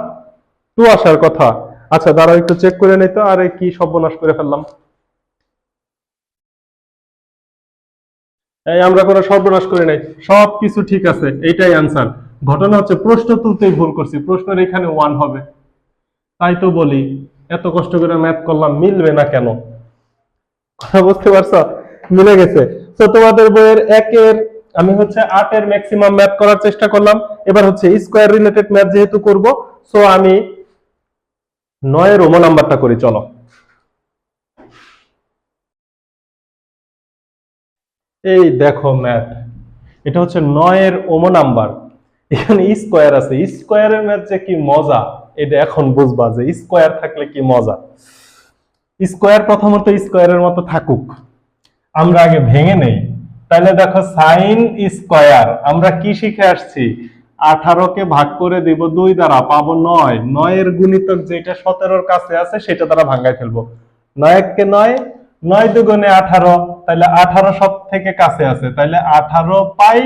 S1: 2 আসার কথা। আচ্ছা দাঁড়াও একটু চেক করে নেই তো, আরে কি সর্বনাশ করে ফেললাম। এই আমরা কোনো সর্বনাশ করে নাই, সবকিছু ঠিক আছে, এইটাই আনসার। ঘটনা হচ্ছে প্রশ্ন তুলতেই ভুল করছি, প্রশ্নের এখানে 1 হবে। তাই তো বলি এত কষ্ট করে ম্যাথ করলাম, মিলবে না কেন? কথা বুঝতে পারছো? মিলে গেছে। তো তোমাদের বইয়ের 1 এর আমি হচ্ছে 8 এর ম্যাক্সিমাম ম্যাথ করার চেষ্টা করলাম। এবার হচ্ছে স্কয়ার রিলেটেড ম্যাথ যেহেতু করব, সো আমি 9 এর ওমো নাম্বারটা করি, চলো। এই দেখো ম্যাথ, এটা হচ্ছে 9 এর ওমো নাম্বার। এখানে স্কয়ার আছে, স্কয়ারের ম্যাথ যে কি মজা এটা এখন বুঝবা, যে স্কয়ার থাকলে কি মজা। স্কয়ার প্রথমত স্কয়ারের মতো থাকুক, আমরা আগে ভেঙে নেই। তাহলে দেখো সাইন স্কয়ার, আমরা কি শিখে আসছি, 18 কে ভাগ করে দিব 2 দ্বারা, পাবো 9, 9 এর গুণিতক যেটা 17 এর কাছে আছে সেটা দ্বারা ভাঙায় ফেলবো। 9 কে 9, 9 দুগুণে 18, তাহলে 18 সব থেকে কাছে আছে, তাহলে 18 pi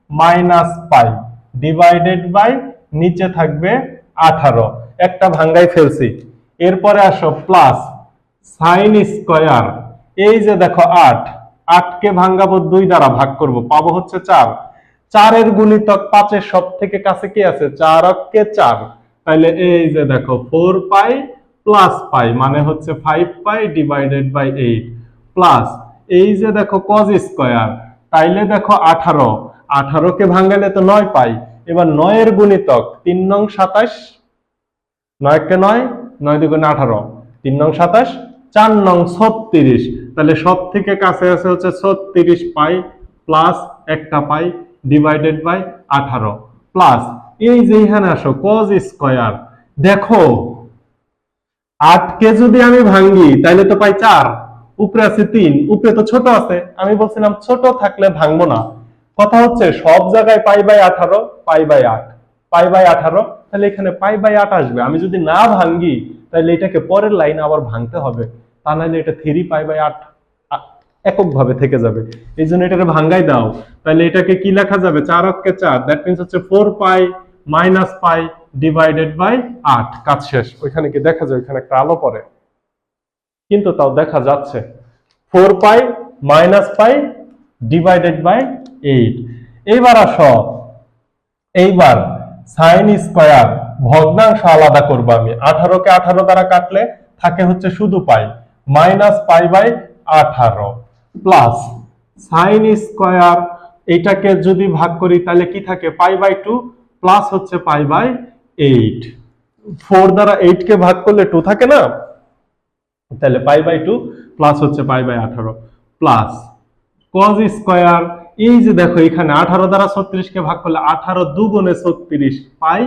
S1: minus pi divided by নিচে থাকবে 18, একটা ভাঙাই ফেলছি। এরপরে আসো প্লাস সাইন স্কয়ার, এই যে দেখো 8, 8 কে ভাঙাবো 2 দ্বারা, ভাগ করব, পাবো হচ্ছে 4, 4 এর গুণিতক 5 এর সব থেকে কাছে কি আছে, 4 কে 4, তাহলে এই যে দেখো 4 পাই প্লাস পাই মানে হচ্ছে 5 পাই ডিভাইডেড বাই 8 প্লাস এই যে দেখো cos স্কয়ার, তাইলে দেখো 18, 18 কে ভাঙালে তো 9 পাই। এবার 9 এর গুণিতক 3 নং 27, 9 কে 9, 9 দুগুণে 18, 3 নং 27, 4 নং 36, তাহলে সব থেকে কাছে আছে হচ্ছে 36 পাই প্লাস একটা পাই ডিভাইডেড বাই 18 প্লাস এই যে এখানে আসো cos স্কয়ার, দেখো 8 কে যদি আমি ভাঙি তাহলে তো পাই 4, উপরে আছে 3, উপরে তো ছোট আছে, আমি বলছিলাম ছোট থাকলে ভাঙবো না। কথা হচ্ছে সব জায়গায় π/18, π/8, π/18, তাহলে এখানে π/8 আসবে। আমি যদি না ভাঙি তাহলে এটাকে পরের লাইন আবার ভাঙতে হবে, তা নাহলে এটা 3π/8 একক ভাবে থেকে যাবে। এই জন্য এটাকে ভাঙাই দাও, তাহলে এটাকে কি লেখা যাবে, 4 কে 4, দ্যাট মিন্স হচ্ছে 4 pi minus pi divided by 8, কাজ শেষ। ওইখানে কি দেখা যায়, ওইখানে একটা আলো পড়ে কিন্তু তাও দেখা যাচ্ছে, 4 pi minus pi divided by 8। এইবার আসো, এইবার সাইন স্কয়ার ভগ্নাংশ আলাদা করব আমি, 18 কে 18 দ্বারা কাটলে থাকে হচ্ছে শুধু pi minus pi by 18 plus sine square, এইটাকে যদি ভাগ করি তাহলে কি থাকে π/2 প্লাস হচ্ছে π/8, 4 দ্বারা 8 কে ভাগ করলে 2 থাকে না, তাহলে π/2 প্লাস হচ্ছে π/18 প্লাস cos স্কয়ার, এই যে দেখো এখানে 18 দ্বারা 36 কে ভাগ করলে 18 দুগুণে 36 পাই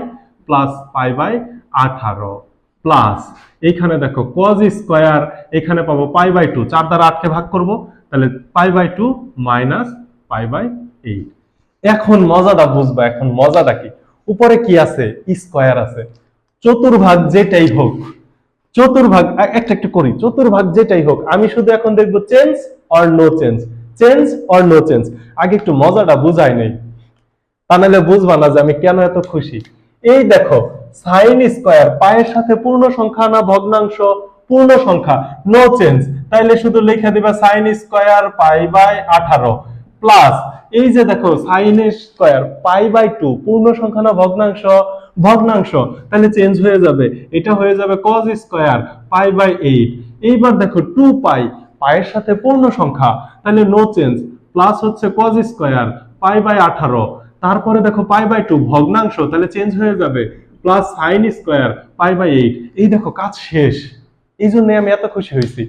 S1: প্লাস π/18 প্লাস এখানে দেখো cos স্কয়ার, এখানে পাবো π/2, 4 দ্বারা 8 কে ভাগ করব, তাহলে π/2 মাইনাস π/8। এখন মজাটা বুঝবা, এখন মজাটা কি, উপরে কি আছে, স্কয়ার আছে, চতুর্ভাগ যেটাই হোক, চতুর্ভাগ একটা একটা করি, চতুর্ভাগ যেটাই হোক, আমি শুধু এখন দেখবো change or no change, change or no change. আগে একটু মজাটা বুঝাই নেই, তা নাহলে বুঝবা না যে আমি কেন এত খুশি। এই দেখো সাইন স্কয়ার, পায়ের সাথে পূর্ণ সংখ্যা না ভগ্নাংশ, পূর্ণ সংখ্যা, নো চেঞ্জ, তাইলে শুধু লিখে দিবা sine square pi by 18, plus এই যে দেখো সাইন স্কয়ার পাই বাই 2 পূর্ণ সংখ্যা না ভগ্নাংশ, ভগ্নাংশ, তাহলে চেঞ্জ হয়ে যাবে, এটা হয়ে যাবে cos স্কয়ার পাই বাই 8। এইবার দেখো 2 পাই, পায়ের সাথে পূর্ণ সংখ্যা, তাহলে নো চেঞ্জ, প্লাস হচ্ছে cos স্কয়ার পাই বাই 18। তারপরে দেখো পাই বাই 2 ভগ্নাংশ, তাহলে চেঞ্জ হয়ে যাবে plus sine square pi by 8। এই দেখো কাজ শেষ। এই জন্য আমি এত খুশি হয়েছি।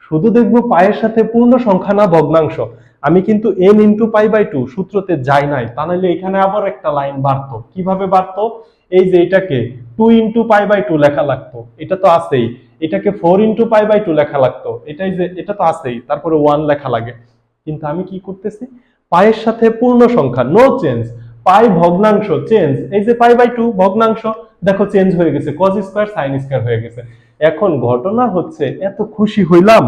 S1: শুধু দেখবো পায়ের সাথে পূর্ণ সংখ্যা না ভগ্নাংশ, আমি কিন্তু n ইন্টু পাই বাই 2 সূত্রতে যাই নাই, তা নাহলে এখানে আবার একটা লাইন বাড়তো। কিভাবে বাড়তো? এই যে এটাকে 2 ইন্টু পাই বাই 2 লেখা লাগতো, এটা তো আছেই। এটাকে 4 ইন্টু পাই বাই 2 লেখা লাগতো, এটাই যে এটা তো আছেই, তারপরে 1 লেখা লাগে। কিন্তু আমি কি করতেছি, পায়ের সাথে পূর্ণ সংখ্যা নো চেঞ্জ, পাই ভগ্নাংশ চেঞ্জ, এই যে পাই বাই 2 ভগ্নাংশ, দেখো চেঞ্জ হয়ে গেছে, cos স্কয়ার sin স্কয়ার হয়ে গেছে। এখন ঘটনা হচ্ছে এত খুশি হইলাম,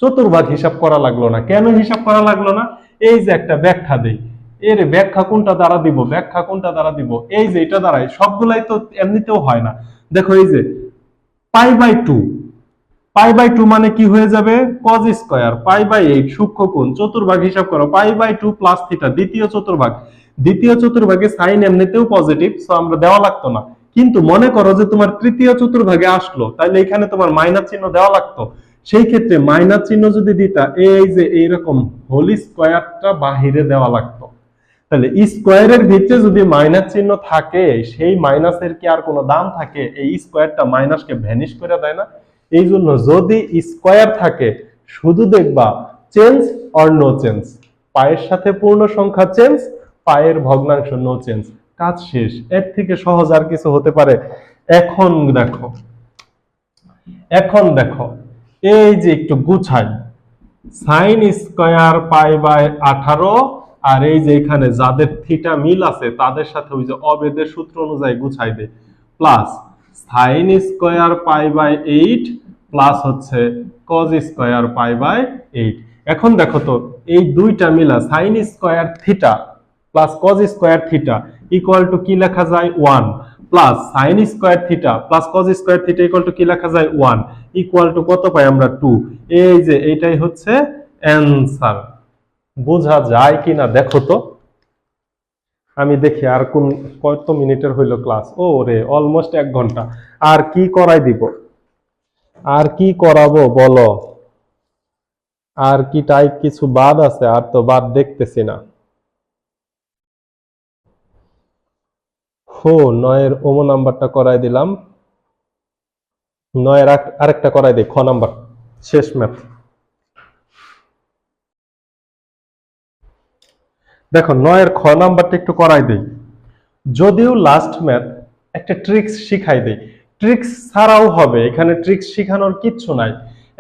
S1: চতুর্ভাগ হিসাব করা লাগলো না। কেন হিসাব করা লাগলো না? এই যে একটা ব্যাখ্যা দেই, এর ব্যাখ্যা কোনটা দ্বারা দিব, ব্যাখ্যা কোনটা দ্বারা দিব, এই যে এটা দ্বারাই, সবগুলাই তো এমনিতেও হয় না। দেখো এই যে পাই বাই 2, পাই বাই 2 মানে কি হয়ে যাবে, cos স্কয়ার পাই বাই 8 সূক্ষ্মকোণ, চতুর্ভাগ হিসাব করো, পাই বাই 2 প্লাস থিটা, দ্বিতীয় চতুর্ভাগ, দ্বিতীয় চতুর্ভাগে সাইন এমনিতেও পজিটিভ, সো আমরা দেওয়া লাগতো না। কিন্তু মনে করো যে তোমার তৃতীয় চতুর্ভাগে আসলো, তাহলে এখানে তোমার মাইনাস চিহ্ন দেওয়া লাগতো। সেই ক্ষেত্রে মাইনাস চিহ্ন যদি দিতা, এই যে এইরকম হোল স্কয়ারটা বাহিরে দেওয়া লাগতো। তাহলে স্কয়ারের ভিতরে যদি মাইনাস চিহ্ন থাকে, সেই মাইনাসের কি আর কোনো দাম থাকে? এই স্কয়ারটা মাইনাসকে ভ্যানিশ করে দেয় না? এই জন্য যদি স্কয়ার থাকে, শুধু দেখবা চেঞ্জ অর নো চেঞ্জ, পায়ের সাথে পূর্ণ সংখ্যা চেঞ্জ, পায়ের ভগ্নাংশ নো চেঞ্জ, কাজ শেষ। এর থেকে সহজ আর কিছু হতে পারে? এখন দেখো, এখন দেখো এই যে একটু গুছাই, সাইন স্কয়ার পাই বাই 18, আর এই যে এখানে যাদের থিটা মিল আছে তাদের সাথে ওই যে অবেদের সূত্র অনুযায়ী গুছাই দে, plus sine square pi by 8 plus হচ্ছে cos স্কয়ার পাই বাই 8। এখন দেখো তো এই দুইটা মিলা sine square theta plus cos square theta equal to কি লেখা যায়, 1, plus sine square theta plus cos square theta equal to কি লেখা যায়, 1, ইকুয়াল টু কত পাই আমরা, 2। এই যে এইটাই হচ্ছে অ্যানসার। বোঝা যায় কিনা দেখো তো, আমি দেখি আর কোন কত মিনিটের হইলো ক্লাস। ও রে, অলমোস্ট 1 ঘন্টা। আর কি করাই দিব, আর কি করাবো বলো? আর কি টাইপ কিছু বাদ আছে? আর তো বাদ দেখতেছি না। হো, 9-এর ওমো নাম্বারটা করাই দিলাম, 9-এর আরেকটা করাই দিই, খ নাম্বার শেষ ম্যাথ। দেখো 9-এর খ নাম্বারটা একটু করাই দেই, যদিও লাস্ট ম্যাথ একটা ট্রিক্স শিখাই দেই। ট্রিক্স ছাড়াও হবে, এখানে ট্রিক্স শিখানোর কিচ্ছু নাই।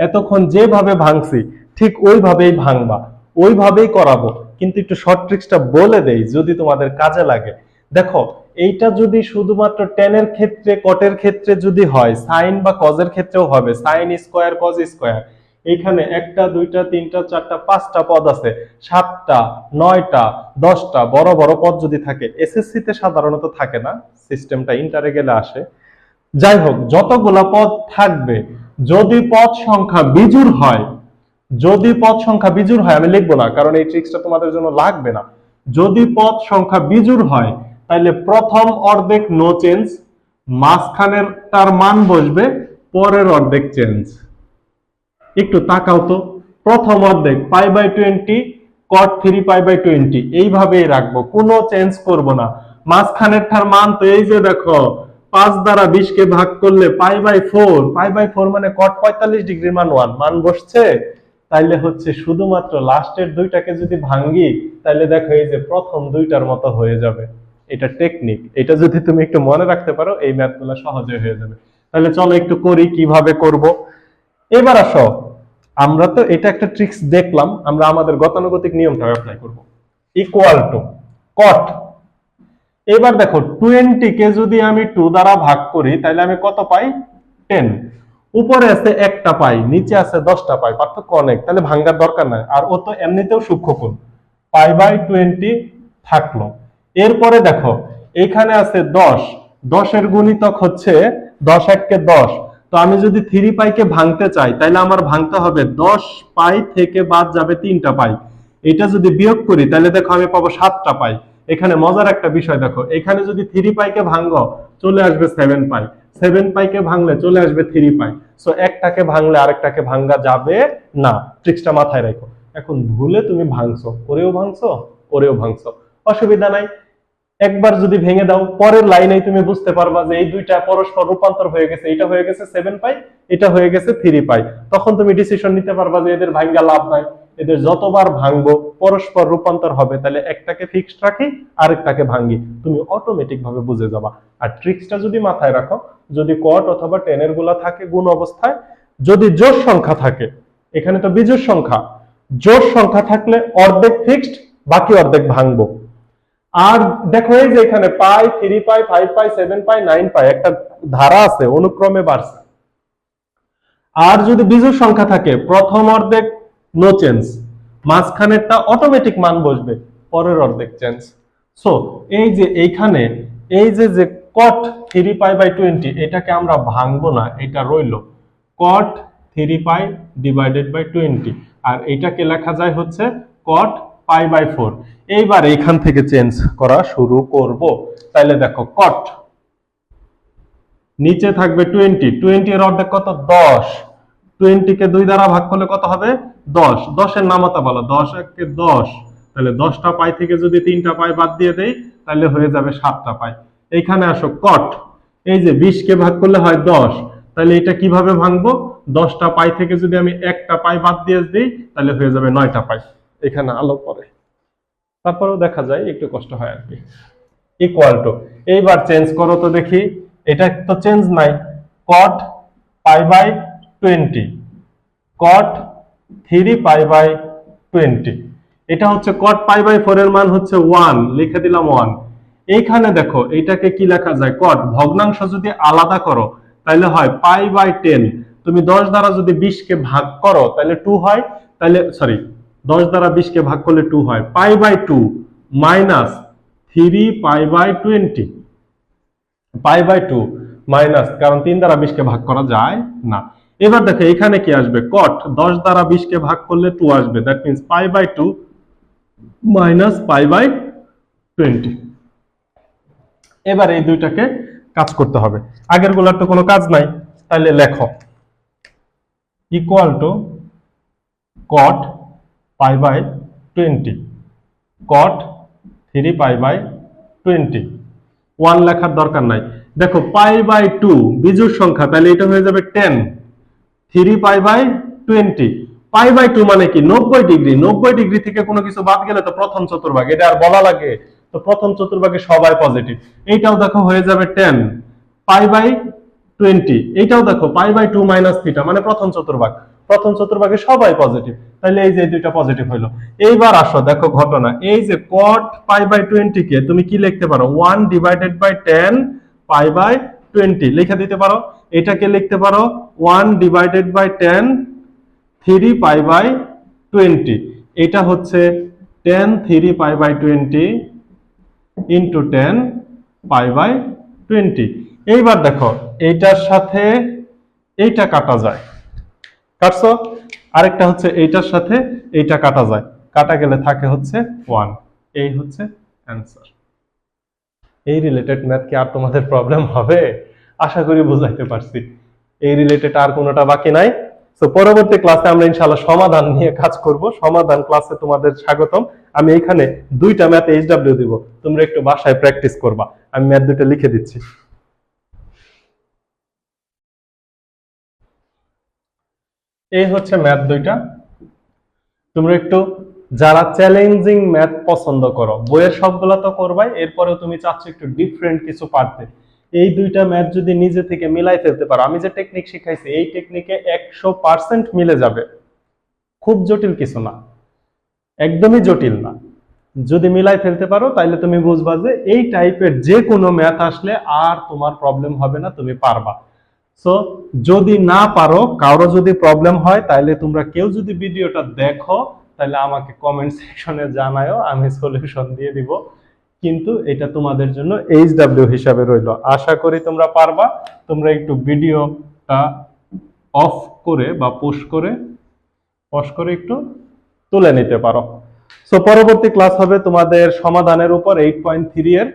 S1: এতক্ষণ যেভাবে ভাঙছি ঠিক ওইভাবেই ভাঙবা, ওইভাবেই করাবো, কিন্তু একটু শর্ট ট্রিক্সটা বলে দেই যদি তোমাদের কাজে লাগে। দেখো এইটা যদি শুধুমাত্র টেনের ক্ষেত্রে, কটের ক্ষেত্রে যদি হয়, সাইন বা কজের ক্ষেত্রেও হবে, সাইন স্কয়ার কজ স্কয়ার। এইখানে 1টা 2টা 3টা 4টা 5টা পদ আছে, 7টা 9টা 10টা বড় বড় পদ যদি থাকে, এসএসসি তে সাধারণত থাকে না, সিস্টেমটা ইন্টারে গেলে আসে। যাই হোক, যতগুলা পদ থাকবে, যদি পদ সংখ্যা বিজোড় হয়, যদি পদ সংখ্যা বিজোড় হয়, আমি লিখবো না কারণ এই ট্রিক্সটা তোমাদের জন্য লাগবে না। যদি পদ সংখ্যা বিজোড় হয়, তাহলে প্রথম অর্ধেক নো চেঞ্জ, মাঝখানের তার মান বসবে, পরের অর্ধেক চেঞ্জ। একটু তাকাও তো, প্রথম অর্ধেক pi by 20 cot 3 pi by 20, এইভাবেই রাখবো, কোনো চেঞ্জ করব না। মাঝখানের টার মান তো এই যে দেখো 5 দ্বারা 20 কে ভাগ করলে পাই বাই 4, পাই বাই 4 মানে cot 45 ডিগ্রির মান 1, মান বসছে। তাইলে হচ্ছে শুধুমাত্র লাস্টের দুইটাকে যদি ভাঙ্গি, তাহলে দেখো এই যে প্রথম দুইটার মতো হয়ে যাবে। এটা টেকনিক, এটা যদি তুমি একটু মনে রাখতে পারো এই ম্যাথগুলো সহজে হয়ে যাবে। তাহলে চলো একটু করি কিভাবে করব। এবার আসো, আমরা তো এটা একটা ট্রিক্স দেখলাম, আমরা আমাদের গতানুগতিক নিয়মটা অ্যাপ্লাই করব। ইকুয়াল টু cot, এবার দেখো 20 কে যদি আমি 2 দ্বারা ভাগ করি, তাহলে আমি কত পাই, 10। উপরে আছে 1টা পাই, নিচে আছে 10টা পাই, পার্থক্য অনেক, তাহলে ভাঙার দরকার নাই। আর ও তো এমনিতেও সূক্ষ্মকোণ, পাই বাই 20 থাকলো। এরপরে দেখো এখানে আছে 10, 10-এর গুণিতক হচ্ছে 10 1 10। তো আমি যদি 3 পাইকে ভাঙতে চাই, তাহলে আমার ভাঙতে হবে 10 পাই থেকে বাদ যাবে 3টা পাই। এটা যদি বিয়োগ করি তাহলে দেখো আমি পাবো 7টা পাই। এখানে মজার একটা বিষয় দেখো, এখানে যদি 3 পাইকে ভাঙো চলে আসবে 7 পাই, 7 পাইকে ভাঙলে চলে আসবে 3 পাই। সো একটাকে ভাঙলে আরেকটাকে ভাঙা যাবে না, ট্রিক্সটা মাথায় রাখো। এখন ভুলে তুমি ভাঙছো, করেও ভাঙছো, অসুবিধা নাই। একবার যদি ভেঙে দাও, পরের লাইনে তুমি বুঝতে পারবা যে এই দুইটা পরস্পর রূপান্তর হয়ে গেছে, এটা হয়ে গেছে 7 পাই, এটা হয়ে গেছে 3 পাই। তখন তুমি ডিসিশন নিতে পারবা যে এদের ভাঙ্গা লাভ নাই, এদের যতবার ভাঙবো পরস্পর রূপান্তর হবে, তাহলে একটাকে ফিক্সড রাখি আরেকটাকে ভাঙি, তুমি অটোমেটিক ভাবে বুঝে যাবা। আর ট্রিক্সটা যদি মাথায় রাখো, যদি কট অথবা টেনের গুলা থাকে গুণ অবস্থায়, যদি জোড় সংখ্যা থাকে, এখানে তো বিজোড় সংখ্যা, জোড় সংখ্যা থাকলে অর্ধেক ফিক্সড, বাকি অর্ধেক ভাঙবো। আর দেখো এই যে এখানে পাই, 3 পাই, 5 পাই, 7 পাই, 9 পাই, একটা ধারা আছে, অনুক্রমে বাড়ছে। আর যদি বিজোড় সংখ্যা থাকে, প্রথম অর্ধেক নো চেঞ্জ, মাঝখানেরটা অটোমেটিক মান বসবে, পরের অর্ধেক চেঞ্জ। সো এই যে এইখানে এই যে কট 3 পাই বাই 20, এটাকে আমরা ভাঙবো না, এটা রইল কট 3 পাই ডিভাইডেড বাই 20, আর এটাকে লেখা যায় হচ্ছে কট পাই বাই 4। এইবার এইখান থেকে চেঞ্জ করা শুরু করব। তাইলে দেখো কট নিচে থাকবে 20, 20 এর অর্ধেক কত? 10, 20 কে 2 দ্বারা ভাগ করলে কত হবে? 10, 10 এর নামতা বলো, 10 একে 10, তাহলে 10টা পাই থেকে যদি 3টা পাই বাদ দিয়ে দেই তাহলে হয়ে যাবে 7টা পাই। এইখানে আসো কট, এই যে 20 কে ভাগ করলে হয় 10, তাহলে এটা কিভাবে ভাঙবো? 10টা পাই থেকে যদি আমি একটা পাই বাদ দিয়ে দিই তাহলে হয়ে যাবে 9টা পাই। এখানে আলো পড়ে, তারপরেও দেখা যায় একটু কষ্ট হয় আর কি। ইকুয়াল টু, এইবার চেঞ্জ করো তো দেখি, এটা তো চেঞ্জ নাই, কট pi by 20, cot 3 pi by 20, এটা হচ্ছে কট পাই বাই 4 এর মান হচ্ছে 1, লিখে দিলাম 1। এইখানে দেখো এটাকে কি লেখা যায়? কট ভগ্নাংশ যদি আলাদা করো তাহলে হয় পাই বাই 10, তুমি 10 দ্বারা যদি 20 কে ভাগ করো তাহলে 2 হয়, তাহলে সরি 10 দ্বারা 20 কে ভাগ করলে 2 হয়, pi by 2 minus 3 pi by 20, pi by 2 minus, কারণ 3 দ্বারা 20 কে ভাগ করা যায় না। এবার দেখো এখানে কি আসবে? কট 10 দ্বারা 20 কে ভাগ করলে 2 আসবে, that means pi by 2 minus pi by 20। এবার এই দুইটাকে কাজ করতে হবে, আগের গুলার তো কোনো কাজ নাই, তাহলে লেখো equal to cot pi by 20, cot 3 pi by 20, 1 লেখার দরকার নাই। দেখো পাই বাই 2 বিজোড় সংখ্যা, তাহলে এটা হয়ে যাবে 10, 3 পাই বাই 20, পাই বাই 2 মানে কি? 90 ডিগ্রি, 90 ডিগ্রি থেকে কোনো কিছু বাদ গেলে তো প্রথম চতুর্ভাগ, এটা আর বলা লাগে? তো প্রথম চতুর্ভাগে সবাই পজিটিভ, এইটাও দেখো হয়ে যাবে 10 পাই বাই 20, এইটাও দেখো পাই বাই 2 মাইনাস থিটা, মানে প্রথম চতুর্ভাগ, প্রথম চতুর্ভাগে সবাই পজিটিভ, তাহলে এই যে দুইটা পজিটিভ হইলো। এইবার আসো দেখো ঘটনা, এই যে কট পাই বাই 20 কে তুমি কি লিখতে পারো? 1 ডিভাইডেড বাই 10 পাই বাই 20 লিখে দিতে পারো। এটাকে লিখতে পারো 1 ডিভাইডেড বাই 10 3 পাই বাই 20, এটা হচ্ছে 10 3 pi by 20 into 10 pi by 20। এইবার দেখো এইটার সাথে এইটা কাটা যায়, কাটছো, আরেকটা হচ্ছে এইটার সাথে এইটা কাটা যায়, কাটা গেলে থাকে হচ্ছে 1, এই হচ্ছে অ্যান্সার। এই রিলেটেড ম্যাথ কি আর তোমাদের প্রবলেম হবে? আশা করি বুঝাইতে পারছি, এই রিলেটেড আর কোনোটা বাকি নাই। তো পরবর্তী ক্লাসে আমরা ইনশাআল্লাহ সমাধান নিয়ে কাজ করব। সমাধান ক্লাসে তোমাদের স্বাগতম। আমি এইখানে দুইটা ম্যাথ এইচডব্লিউ দিব, তোমরা একটু বাসায় প্র্যাকটিস করবা। আমি ম্যাথ দুটো লিখে দিচ্ছি। এই হচ্ছে ম্যাথ দুইটা, তোমরা একটু যারা চ্যালেঞ্জিং ম্যাথ পছন্দ করো, বইয়ের সবগুলো তো করবাই, এরপরেও তুমি চাচ্ছ একটু ডিফারেন্ট কিছু পারতে, এই দুইটা ম্যাথ যদি নিজে থেকে মিলাই ফেলতে পারো, আমি যে টেকনিক শিখাইছি এই টেকনিকে 100% মিলে যাবে, খুব জটিল কিছু না, একদমই জটিল না। যদি মিলাই ফেলতে পারো তাহলে তুমি বুঝবা যে এই টাইপের যে কোনো ম্যাথ আসলে আর তোমার প্রবলেম হবে না, তুমি পারবা। সো যদি না পারো, কারো যদি প্রবলেম হয়, তাহলে তোমরা কেউ যদি ভিডিওটা দেখো তাহলে আমাকে কমেন্ট সেকশনে জানায়ও, আমি সলিউশন দিয়ে দিব। কিন্তু এটা তোমাদের জন্য এইচডব্লিউ হিসাবে রইলো। আশা করি তোমরা পারবা। তোমরা একটু ভিডিওটা অফ করে বা পুশ করে একটু তুলে নিতে পারো। সো পরবর্তী ক্লাস হবে তোমাদের সমাধানের উপর 8.3 এর।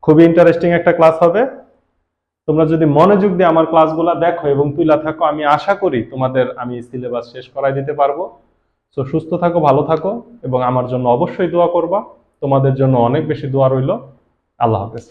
S1: খুবই ইন্টারেস্টিং একটা ক্লাস হবে। তোমরা যদি মনোযোগ দিয়ে আমার ক্লাসগুলো দেখো এবং তুইলা থাকো, আমি আশা করি তোমাদের আমি সিলেবাস শেষ করাই দিতে পারবো। সো সুস্থ থাকো, ভালো থাকো এবং আমার জন্য অবশ্যই দোয়া করবা। তোমাদের জন্য অনেক বেশি দোয়া রইল। আল্লাহ হাফেজ।